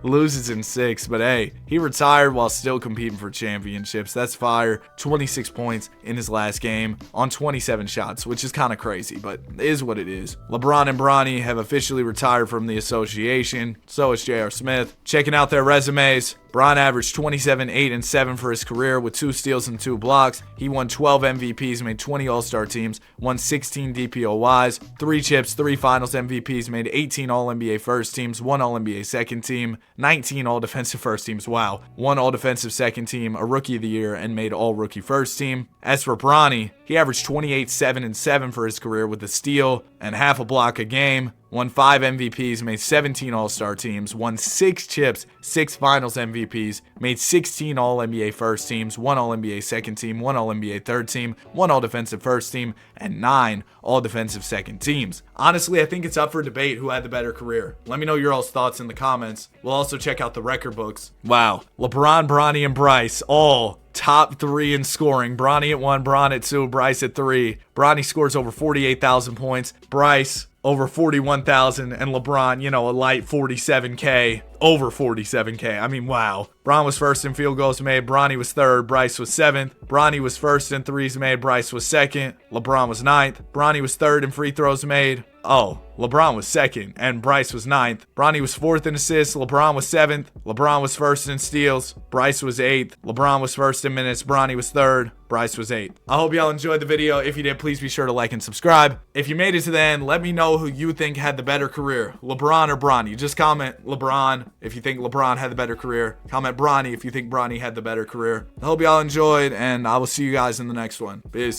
Loses in 6, but hey, he retired while still competing for championships. That's fire. 26 points in his last game on 27 shots, which is kind of crazy, but it is what it is. LeBron and Bronny have officially retired from the association. So is J.R. Smith. Checking out their resumes. Bron averaged 27, 8, and 7 for his career with 2 steals and 2 blocks. He won 12 MVPs, made 20 All-Star teams, won 16 DPOYs, 3 chips, 3 Finals MVPs, made 18 All-NBA first teams, 1 All-NBA second team, 19 All-Defensive first teams, wow, 1 All-Defensive second team, a Rookie of the Year, and made All-Rookie first team. As for Bronny, he averaged 28, 7, and 7 for his career with a steal and half a block a game. Won 5 MVPs, made 17 All-Star teams, won 6 chips, 6 Finals MVPs, made 16 All-NBA first teams, 1 All-NBA second team, 1 All-NBA third team, 1 All-Defensive first team, and 9 All-Defensive second teams. Honestly, I think it's up for debate who had the better career. Let me know your all's thoughts in the comments. We'll also check out the record books. Wow. LeBron, Bronny, and Bryce all top 3 in scoring. Bronny at 1, Bron at 2, Bryce at 3. Bronny scores over 48,000 points. Bryce over 41,000, and LeBron, a light 47K, over 47K. I mean, wow. Bron was first in field goals made. Bronny was 3rd. Bryce was 7th. Bronny was first in threes made. Bryce was 2nd. LeBron was 9th. Bronny was 3rd in free throws made. Oh, LeBron was 2nd, and Bryce was 9th. Bronny was 4th in assists. LeBron was 7th. LeBron was 1st in steals. Bryce was 8th. LeBron was 1st in minutes. Bronny was 3rd. Bryce was 8th. I hope y'all enjoyed the video. If you did, please be sure to like and subscribe. If you made it to the end, let me know who you think had the better career, LeBron or Bronny. Just comment LeBron if you think LeBron had the better career. Comment Bronny if you think Bronny had the better career. I hope y'all enjoyed, and I will see you guys in the next one. Peace.